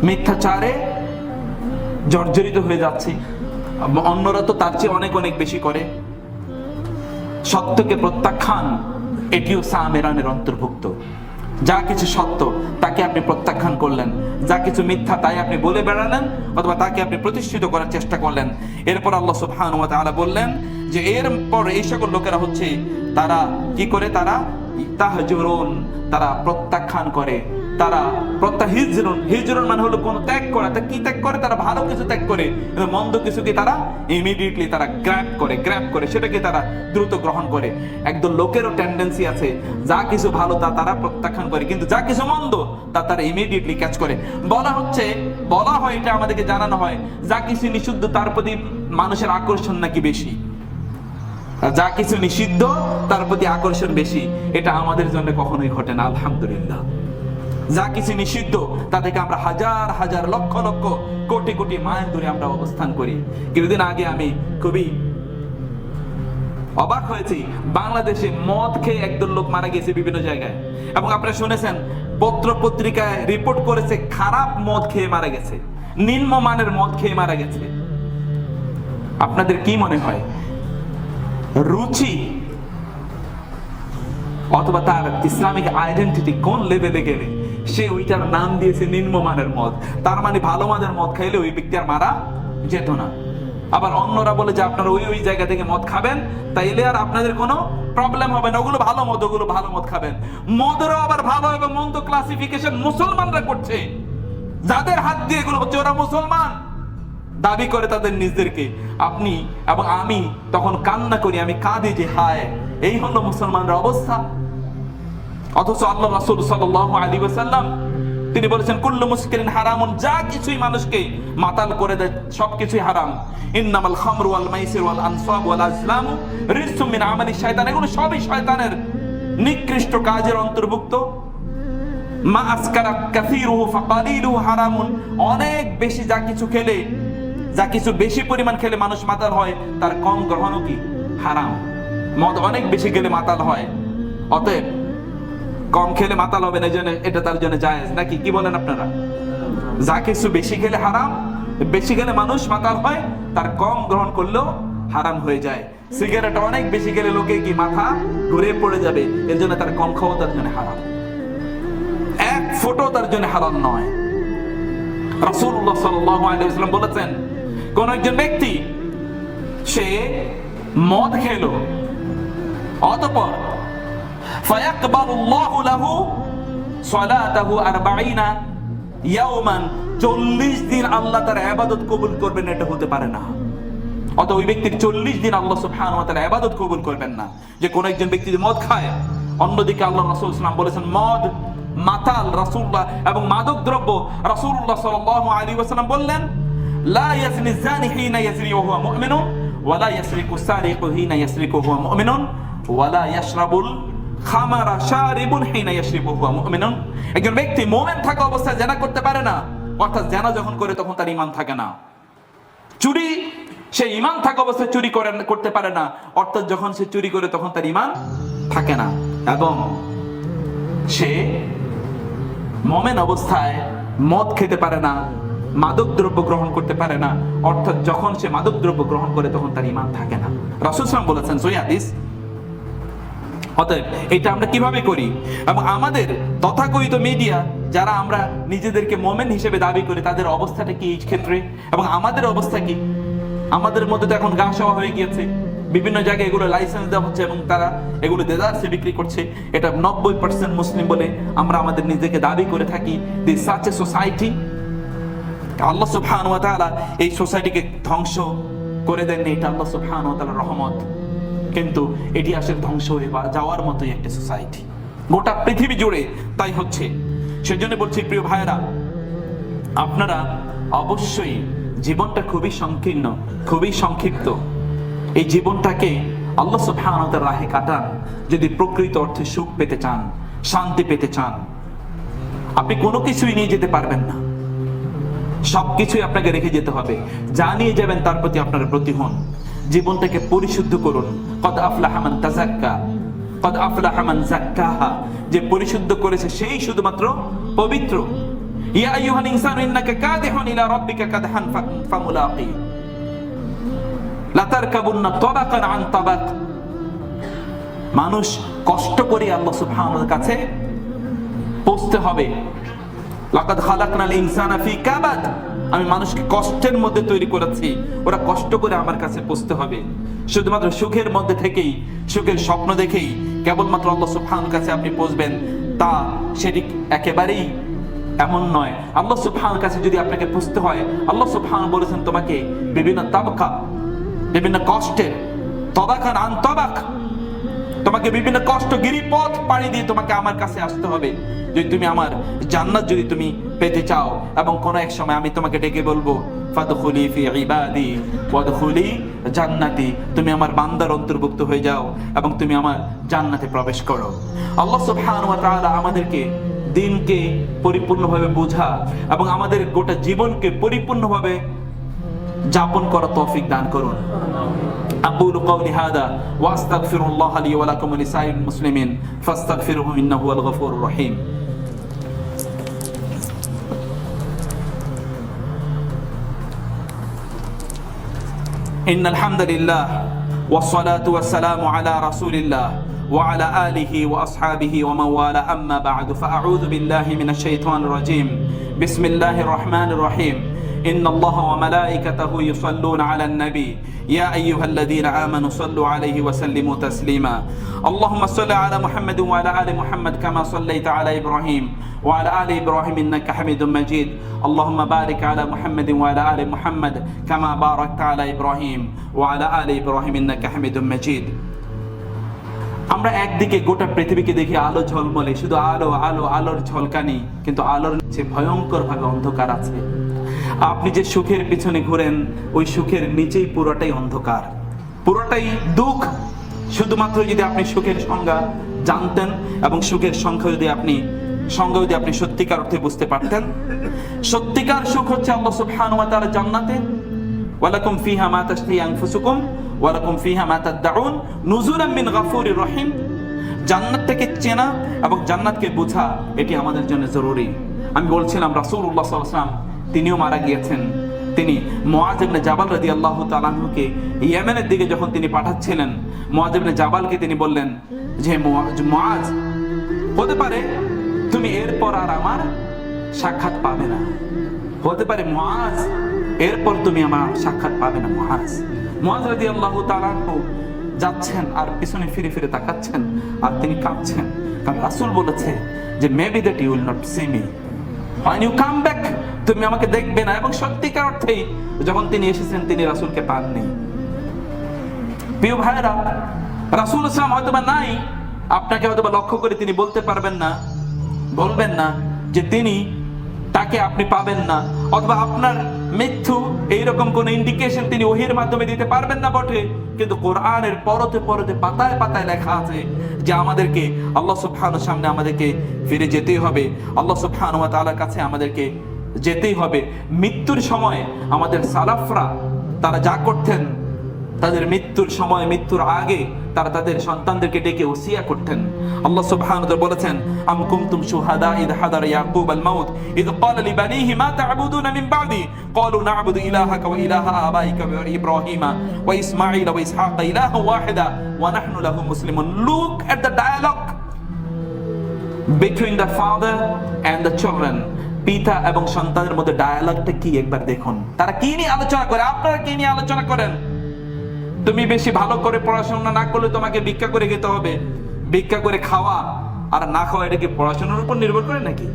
মিথ্যাচারে জর্জরিত হয়ে যাচ্ছি। অন্যরা তো তার চেয়ে অনেক অনেক বেশি করে। সত্যকে প্রত্যাখ্যান, এটিও সামেরানের অন্তর্ভুক্ত। যা কিছু সত্য তাকে আপনি প্রত্যাখ্যান করলেন, যা কিছু মিথ্যা তাই আপনি বলে বেড়ালেন অথবা তাকে আপনি প্রতিষ্ঠিত করার চেষ্টা করলেন। এরপর আল্লাহ সুবহানাহু ওয়া তাআলা বললেন যে এরপর এই সকল লোকেরা হচ্ছে তারা কি করে, তারা তাহজুরুন, তারা প্রত্যাখ্যান করে, তারা হিজরুন মানে হলো কোন ত্যাগ করা। তা কি ত্যাগ করে? তারা ভালো কিছু ত্যাগ করে, কিন্তু মন্দ কিছুকে তারা ইমিডিয়েটলি তারা গ্র্যাব করে সেটাকে তারা দ্রুত গ্রহণ করে। একদল লোকেরও টেন্ডেন্সি আছে, যা কিছু ভালো তা তারা প্রত্যাখ্যান করে, কিন্তু যা কিছু মন্দ তা তারা ইমিডিয়েটলি ক্যাচ করে। বলা হয় এটা আমাদেরকে জানানো হয়, যা কিছু নিষিদ্ধ তার প্রতি মানুষের আকর্ষণ নাকি বেশি, যা কিছু নিষিদ্ধ তার প্রতি আকর্ষণ বেশি। এটা আমাদের জন্য কখনোই ঘটে না, আলহামদুলিল্লাহ। যা কিছু নিষিদ্ধ তা থেকে আমরা হাজার হাজার লক্ষ লক্ষ কোটি কোটি মাইল দূরে আমরা অবস্থান করি। কিছুদিন আগে আমি খুবই অবাক হয়েছি, বাংলাদেশে মদ খেয়ে একদল লোক মারা গেছে বিভিন্ন জায়গায়, এবং আপনারা শুনেছেন পত্র পত্রিকায় রিপোর্ট করেছে খারাপ মদ খেয়ে মারা গেছে, নিম্নমানের মদ খেয়ে মারা গেছে। আপনাদের কি মনে হয়, রুচি অথবা তার ইসলামিক আইডেন্টিটি কোন লেভেলে গেলে সে ওইটার নাম দিয়েছে নিম্নমানের মদ? তার মানে ভালো মানের মদ খাইলে ওই ব্যক্তি আর মারা যেত না। আবার অন্যরা বলে যে আপনারা ওই জায়গা থেকে মদ খাবেন, তাইলে আর আপনাদের কোনো প্রবলেম হবে না, ওগুলো ভালো মদ খাবেন। মদেরও আবার ভালো এবং মন্দ ক্লাসিফিকেশন মুসলমানরা করছে, যাদের হাত দিয়ে এগুলো হচ্ছে ওরা মুসলমান দাবি করে তাদের নিজেদেরকে। আপনি এবং আমি তখন কান্না করি, আমি কাঁদি যে হায়, এই হলো মুসলমানদের অবস্থা। অথচ আল্লাহ রাসূল সাল্লাল্লাহু আলাইহি ওয়াসাল্লাম তিনি বলেছেন কুল্লু মুসকিরিন হারামুন, যা কিছুই মানুষকে মাতাল করে দেয় সবকিছুই হারাম। ইন্নামাল খামরু ওয়াল মাইসির ওয়াল আনসাব ওয়াল আজলামু রিজসুম মিন আমালি শায়তান, এগুলো সবই শয়তানের নিকৃষ্ট কাজের অন্তর্ভুক্ত। মা আসকারা কাসীরুহু ফাকালিলুহু হারামুন, অনেক বেশি যা কিছু খেলে, যা কিছু বেশি পরিমাণ খেলে মানুষ মাতাল হয়, তার কম গ্রহণও কি হারাম। মদ অনেক বেশি খেলে মাতাল হয়, অতএব কম খেলে মাতাল হবে না, এটা তার জন্য জায়েজ নাকি? কি বলেন আপনারা? যা কিছু বেশি খেলে হারাম, বেশি খেলে মানুষ মাতাল হয়, তার কম গ্রহণ করলেও হারাম হয়ে যায়। সিগারেট অনেক বেশি খেলে লোকে কি মাথা ঘুরে পড়ে যাবে, এর জন্য তার কম খাওয়া তার জন্য হারাম, এক ফোঁটো তার জন্য হারাম নয়। রাসূলুল্লাহ সাল্লাল্লাহু আলাইহি ওয়াসাল্লাম বলেছেন, কোন একজন ব্যক্তি সে মদ খেলো, অতঃপর ফায়াকবালুল্লাহু লাহু সালাতাহু 40 ইয়াওমান, 40 দিন আল্লাহ তার ইবাদত কবুল করবেন, এটা হতে পারে না। অত ওই ব্যক্তির 40 দিন আল্লাহ সুবহানাহু ওয়া তাআলা ইবাদত কবুল করবেন না। যে কোন একজন ব্যক্তি যদি মদ খায়, অন্যদিকে আল্লাহ রাসূল সাল্লাল্লাহু আলাইহি ওয়াসাল্লাম বলেছেন মদ মাতাল রাসূলুল্লাহ এবং মাদক দ্রব্য। রাসূলুল্লাহ সাল্লাল্লাহু আলাইহি ওয়াসাল্লাম বললেন লা ইয়াজনি যানি হিনা ইয়াজনি ওয়া হুয়া মুমিনুন ওয়া লা ইয়াসরিকু সারিকু হিনা ইয়াসরিকু ওয়া হুয়া মুমিনুন ওয়া লা ইয়াশরাবুল খামারা শারিবুন হিনা ইয়াশরিবু ওয়া হুয়া মুমিনুন। একজন ব্যক্তি মুমিন থাকা অবস্থায় জিনা করতে পারে না, অর্থাৎ জিনা যখন করে তখন তার ঈমান থাকে না। চুরি, সে ঈমান থাকা অবস্থায় চুরি করতে পারে না, অর্থাৎ যখন সে চুরি করে তখন তার ঈমান থাকে না। এবং সে মুমিন অবস্থায় মদ খেতে পারে না, মাদক দ্রব্য গ্রহণ করতে পারে না, অর্থাৎ যখন সে মাদক দ্রব্য গ্রহণ করে তখন তার ঈমান থাকে না। রাসূল সাল্লাল্লাহু আলাইহি ওয়াসাল্লাম বলেছেন সহিহ হাদিস। অতএব এটা আমরা কিভাবে করি? এবং আমাদের তথাকথিত মিডিয়া যারা আমরা নিজেদেরকে মুমিন হিসেবে দাবি করি, তাদের অবস্থাটা কি এই ক্ষেত্রে এবং আমাদের অবস্থা কি? আমাদের মধ্যে তো এখন গা সওয়া হয়ে গিয়েছে, বিভিন্ন জায়গায় এগুলো লাইসেন্স দেওয়া হচ্ছে এবং তারা এগুলো দেদারসে বিক্রি করছে। এটা 90% মুসলিম বলে আমরা আমাদের নিজেকে দাবি করে থাকি। দিস সাচ এ সোসাইটি, আল্লাহ সুবহানাহু ওয়া তাআলা এই সোসাইটিকে ধ্বংস করে দেননি, এটা আল্লাহ সুবহানাহু ওয়া তাআলার রহমত। কিন্তু এটি আসলে ধ্বংস হয়ে যাওয়ার মতোই একটা সোসাইটি, গোটা পৃথিবী জুড়ে তাই হচ্ছে। সেজন্য বলছি প্রিয় ভাইরা, আপনারা অবশ্যই, জীবনটা খুবই সংকীর্ণ, খুবই সংক্ষিপ্ত, এই জীবনটাকে আল্লাহ সুবহানাহু ওয়া তাআলার রাহে কাটান। যদি প্রকৃত অর্থে সুখ পেতে চান, শান্তি পেতে চান, আপনি কোনো কিছুই নিয়ে যেতে পারবেন না, সবকিছুই আপনাকে রেখে যেতে হবে। যা নিয়ে যাবেন তার প্রতি আপনার ব্রতী হন। জীবনটাকে পরিশুদ্ধ করুন। কদ আফলাহা মান তাযাক্কা, কদ আফলাহা মান যাক্কাহা, যে পরিশুদ্ধ করেছে সেই শুধুমাত্র পবিত্র। ইয়া আইয়ুহাল ইনসানু ইন্নাকা কাদিহুন ইলা রাব্বিকা কাদহান ফামুলাকি, লা তারকাবুন্না তাবাকান আন তাবাক। মানুষ কষ্ট করে আল্লাহ সুবহানাহু ওয়া তাআলার কাছে পৌঁছতে হবে। লাকাদ খালাকনাল ইনসানা ফি কাবাদ, আমি মানুষকে কষ্টের মধ্যে তৈরি করেছি, ওরা কষ্ট করে আমার কাছে পৌঁছতে হবে। শুধুমাত্র সুখের মধ্যে থেকেই, সুখের স্বপ্ন দেখেই কেবলমাত্র আল্লাহ সুবহানাহু কাছে আপনি পৌঁছবেন, তা সেটি একেবারেই এমন নয়। আল্লাহ সুবহানাহু কাছে যদি আপনাকে পৌঁছতে হয়, আল্লাহ সুবহানাহু বলেছেন তোমাকে বিভিন্ন তাবকা, বিভিন্ন কষ্টের, তাবাকান আন তাবাক, তোমাকে বিভিন্ন কষ্ট গিরিপথ পাড়ি দিয়ে তোমাকে আমার কাছে আসতে হবে। যদি তুমি আমার জান্নাত যদি তুমি পেতে চাও, এবং কোন এক সময় আমি তোমাকে ডেকে বলবো ফাদখুলি ফি ইবাদি ওয়াদখুলি জান্নাতি, তুমি আমার বান্দার অন্তর্ভুক্ত হয়ে যাও এবং তুমি আমার জান্নাতে প্রবেশ করো। আল্লাহ সুবহানাহু ওয়া তাআলা আমাদেরকে দিনকে পরিপূর্ণভাবে বোঝা এবং আমাদের গোটা জীবনকে পরিপূর্ণভাবে যাপন করার তৌফিক দান করুন। أقول قولي هذا وأستغفر الله لي ولكم ولسائر المسلمين فاستغفروه إنه هو الغفور الرحيم. إن الحمد لله والصلاة والسلام على رسول الله وعلى آله وأصحابه ومن والاه، أما بعد، فأعوذ بالله من الشيطان الرجيم. بسم الله الرحمن الرحيم. إن الله وملائكته يصلون على النبي يا أيها الذين آمنوا صلوا عليه وسلموا تسليما. اللهم صل على محمد وعلى آل محمد كما صليت على إبراهيم وعلى آل إبراهيم إنك حميد مجيد. اللهم بارك على محمد وعلى آل محمد كما باركت على إبراهيم وعلى آل إبراهيم إنك حميد مجيد. আমরা একদিকে গোটা পৃথিবীকে দেখি আলো ঝলমলে, শুধু আলো আলো আলোর ঝলকানি, কিন্তু আলোর নিচে ভয়ঙ্কর ভাবে অন্ধকার আছে। আপনি যে সুখের পিছনে ঘুরেন, ওই সুখের নিচেই পুরোটাই অন্ধকার, পুরোটাই দুঃখ। শুধুমাত্র যদি আপনি সুখের সংজ্ঞা জানতেন এবং সুখের সংখ্যা যদি আপনি সত্যিকার অর্থে বুঝতে পারতেন, সত্যিকার সুখ হচ্ছে আল্লাহ সুবহানাহু ওয়া তাআলা জান্নাতে, ওয়ালাকুম ফিহা মা তাশতাহি আনফুসুকুম ওয়ালাকুম ফিহা মা তাদউন নুজুলাম মিন গাফুরির রহিম। জান্নাতকে চেনা এবং জান্নাতকে বোঝা, এটি আমাদের জন্য জরুরি। আমি বলছিলাম রাসূলুল্লাহ সাল্লাল্লাহু আলাইহি ওয়াসাল্লাম তিনিও মারা গিয়েছেন। তিনি মুআয ইবনে জাবাল রাদিয়াল্লাহু তাআলা আনহুকে ইয়েমেনের দিকে যখন তিনি পাঠাচ্ছিলেন, মুআয ইবনে জাবালকে তিনি বললেন যে মুআয, হতে পারে তুমি এরপর আর আমার সাক্ষাৎ পাবে না, হতে পারে মুআয এরপর তুমি আমার সাক্ষাৎ পাবে না। মুআয রাদিয়াল্লাহু তাআলা আনহু যাচ্ছেন আর পিছনে ফিরে ফিরে তাকাচ্ছেন আর তিনি কাঁদছেন, কারণ রাসূল বলেছে যে maybe that you will not see me when you come back, তুমি আমাকে দেখবে না। এবং সত্যিকার অর্থেই যখন তিনি এসেছেন, তিনি রাসূলকে পাননি। প্রিয় ভাইরা, রাসূল ইসলাম হয়তোবা নাই, আপনাকে হয়তোবা লক্ষ্য করে তিনি বলবেন না যে তাকে আপনি পাবেন না, অথবা আপনার মৃত্যু এইরকম কোন ইন্ডিকেশন তিনি ওহীর মাধ্যমে দিতে পারবেন না বটে, কিন্তু কোরআনের পরতে পরতে পাতায় পাতায় লেখা আছে যে আমাদেরকে আল্লাহ সুবহানাহু সামনে আমাদেরকে ফিরে যেতেই হবে, আল্লাহ সুবহানাহু ওয়া তাআলার কাছে আমাদেরকে যেতেই হবে। মৃত্যুর সময় আমাদের সালাফরা তারা যা করতেন, তাদের মৃত্যুর সময়, মৃত্যুর আগে তারা তাদের সন্তানদেরকে ডেকে ওসিয়া করতেন। আল্লাহ সুবহানাহু ওয়া তাআলা বলেছেন, আম কুনতুম শুহাদা ইয হাদারা ইয়াকুব আল মাউত ইয ক্বালা লিবানিহি মা তা'বুদুনা মিন বা'দি ক্বালু না'বুদু ইলাহাকা ওয়া ইলাহা আবাইকা ইব্রাহিমা ওয়া ইসমাঈল ওয়া ইসহাক ইলাহা ওয়াহিদা ওয়া নাহনু লাহু মুসলিমুন। Look at the dialogue between the father and the children. পিতা এবং সন্তানের মধ্যে ডায়ালগটা কি একবার দেখুন। তারা কি নিয়ে আলোচনা করে, আপনারা কি নিয়ে আলোচনা করেন? তুমি বেশি ভালো করে পড়াশোনা না করলে তোমাকে ভিক্ষা করে খেতে হবে। ভিক্ষা করে খাওয়া আর না খাওয়া এটা কি পড়াশোনার উপর নির্ভর করে নাকি?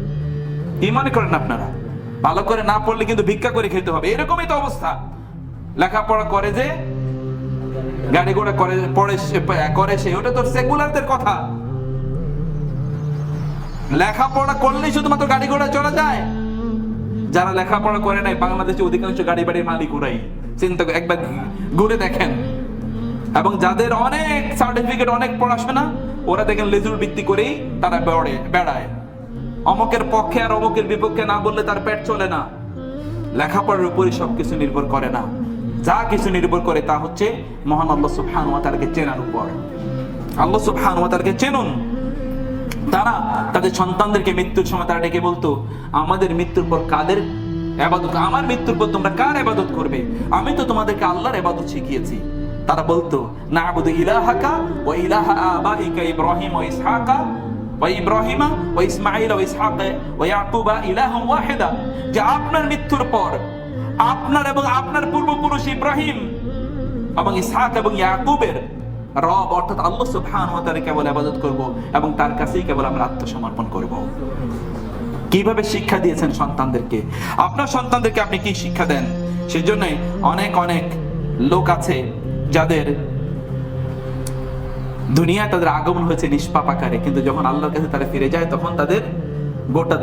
কি মনে করেন আপনারা? ভালো করে না পড়লে কিন্তু ভিক্ষা করে খেতে হবে, এরকমই তো অবস্থা। লেখাপড়া করে যে গাড়ি ঘোড়া করে সে ওটা তো সেকুলারদের কথা। লেখাপড়া করলেই শুধুমাত্র গাড়ি ঘোড়া চলা যায়? যারা লেখাপড়া করে নাই বাংলাদেশে অধিকাংশ গাড়ি বাড়ির মালিক ওরাই, চিন্তা একবার ঘুরে দেখেন। এবং যাদের অনেক সার্টিফিকেট, অনেক পড়াশোনা, ওরা দেখেন লেজুর ভিত্তি করেই তারা বেড়ায়। অমকের পক্ষে আর অমকের বিপক্ষে না বললে তার পেট চলে না। লেখাপড়ার উপরই সবকিছু নির্ভর করে না, যা কিছু নির্ভর করে তা হচ্ছে মহান আল্লাহ সুবহানাহু ওয়া তাআলাকে চেনার উপর। আল্লাহ সুবহানাহু ওয়া তাআলাকে চেনুন। তারা তাদের সন্তানদেরকে মৃত্যুর সময় তারা ডেকে বলতো, আমাদের মৃত্যুর পর কাদের ইবাদত, আমার মৃত্যুর পর তোমরা কার ইবাদত করবে? আমি তো তোমাদেরকে আল্লাহর ইবাদত শিখিয়েছি। তারা বলতো, না'বুদু ইলাহাকা ওয়া ইলাহা আবাইকা ইব্রাহিম ওয়া ইসহাকা ওয়া ইব্রাহিমা ওয়া ইসমাঈল ওয়া ইসহাকা ওয়া ইয়াকুবা ইলাহান ওয়াহিদা, যে আপনার মৃত্যুর পর আপনার এবং আপনার পূর্বপুরুষ ইব্রাহিম এবং ইসহাক এবং ইয়াকুবের রব অর্থাৎ আল্লাহ সুবহানাহু ওয়া তাআলা কেবল ইবাদত করব এবং তার কাছেই কেবল আমরা আত্মসমর্পণ করব। কিভাবে শিক্ষা দিয়েছেন সন্তানদেরকে? আপনার সন্তানদেরকে আপনি কি শিক্ষা দেন? সেজন্য অনেক অনেক লোক আছে যাদের দুনিয়ায় তাদের আগমন হয়েছে নিষ্পাপ আকারে, কিন্তু যখন আল্লাহর কাছে তারা ফিরে যায় তখন তাদের গোটা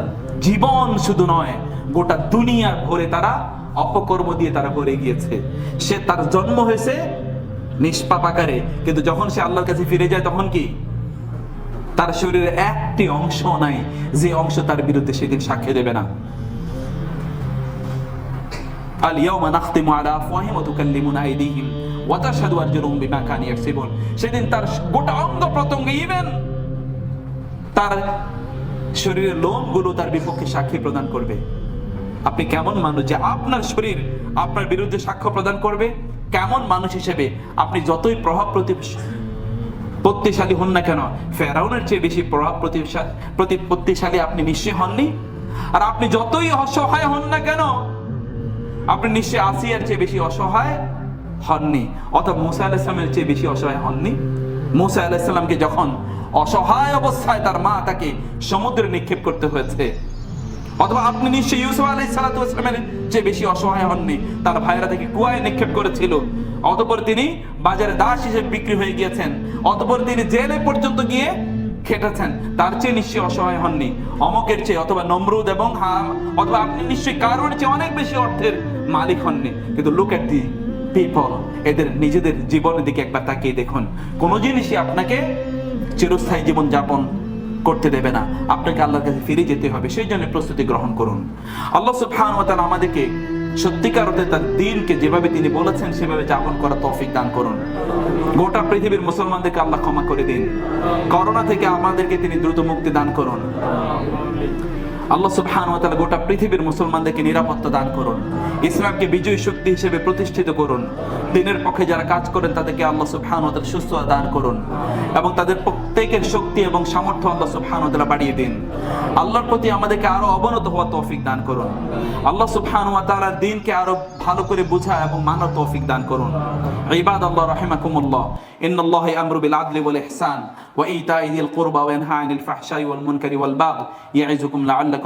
জীবন শুধু নয়, গোটা দুনিয়া ভরে তারা অপকর্ম দিয়ে তারা ভরে গিয়েছে। সে তার জন্ম হয়েছে নিষ্পাপ আকারে, কিন্তু যখন সে আল্লাহর কাছে ফিরে যায় তখন কি তার শরীরে একটি অংশ নাই যে অংশ তার বিরুদ্ধে সেদিন সাক্ষ্য দেবে না। আল ইয়াউমা নাখতিমু আলা আফওয়াহিহিম ওয়া তুকাল্লিমুনা আইদিহিম ওয়া তাশহাদু আরজুলুহুম বিমা কানু ইয়াকসিবুন। সেদিন তার গোটা অঙ্গ প্রত্যঙ্গ, ইভেন তার শরীরের লোমগুলো তার বিপক্ষে সাক্ষী প্রদান করবে। আপনি কেমন মানুষ যে আপনার শরীর আপনার বিরুদ্ধে সাক্ষ্য প্রদান করবে? কেমন মানুষ হিসেবে আপনি যতই প্রভাব প্রতিপত্তিশালী হন না কেন, ফেরাউনের চেয়ে বেশি প্রভাব প্রতিপত্তিশালী আপনি নিশ্চয়ই হননি। আর আপনি যতই অসহায় হন না কেন, আপনি নিশ্চয়ই আসিয়ার চেয়ে বেশি অসহায় হননি, অথবা মুসা আলাইহিস সালামের চেয়ে বেশি অসহায় হননি। মুসা আলাইহিস সালামকে যখন অসহায় অবস্থায় তার মা তাকে সমুদ্রে নিক্ষেপ করতে হয়েছে, অথবা আপনি নিশ্চয়ই ইউসুফ আলাইহিস সালামের চেয়ে বেশি অসহায় হননি। তার ভাইরা তাকে কুয়ায় নিক্ষেপ করেছিল, অতঃপর তিনি বাজারে দাস হিসেবে বিক্রি হয়ে গিয়েছেন, অতঃপর তিনি জেলে পর্যন্ত গিয়ে খেটেছেন। তার চেয়ে নিশ্চয়ই অসহায় হননি। অমকের চেয়ে অথবা নমরুদ এবং অথবা আপনি নিশ্চয়ই কারোর চেয়ে অনেক বেশি অর্থের মালিক হননি। কিন্তু লুক এট দি পিপল, এদের নিজেদের জীবনের দিকে একবার তাকিয়ে দেখুন। কোন জিনিসই আপনাকে চিরস্থায়ী জীবন যাপন করতে দেবে না, আপনাকে আল্লাহর কাছে ফিরে যেতে হবে। সেই জন্য প্রস্তুতি গ্রহণ করুন। আল্লাহ সুবহানাহু ওয়া তাআলা আমাদেরকে সত্যিকার অর্থে তার দ্বীনকে যেভাবে তিনি বলেছেন সেভাবে যাপন করার তৌফিক দান করুন। গোটা পৃথিবীর মুসলমানদেরকে আল্লাহ ক্ষমা করে দিন। করোনা থেকে আমাদেরকে তিনি দ্রুত মুক্তি দান করুন। আল্লাহ সুবহানাহু ওয়া তাআলা গোটা পৃথিবীর মুসলমানদেরকে নিরাপত্তা দান করুন। ইসলামকে বিজয়ী শক্তি হিসেবে প্রতিষ্ঠিত করুন। দ্বীনের পক্ষে যারা কাজ করেন তাদেরকে আল্লাহ সুবহানাহু ওয়া তাআলা সুস্থতা দান করুন এবং তাদের প্রত্যেকের শক্তি এবং সামর্থ্য আল্লাহ সুবহানাহু ওয়া তাআলা বাড়িয়ে দিন। আল্লাহর প্রতি আমাদেরকে আরো অবনত হওয়ার তৌফিক দান করুন। আল্লাহ সুবহানাহু ওয়া তাআলার দ্বীনকে আরো ভালো করে বোঝা এবং মানার তৌফিক দান করুন। ইবাদাল্লাহ রাহিমাকুমুল্লাহ, ইন্নাল্লাহা ইয়ামুরু বিল আদলি ওয়াল ইহসান ওয়া ইতাই যিল কুরবা ওয়া ইয়ানহা আনিল ফাহশাই ওয়াল মুনকারি ওয়াল বাগই ইয়াইযুকুম লাআল্লাকুম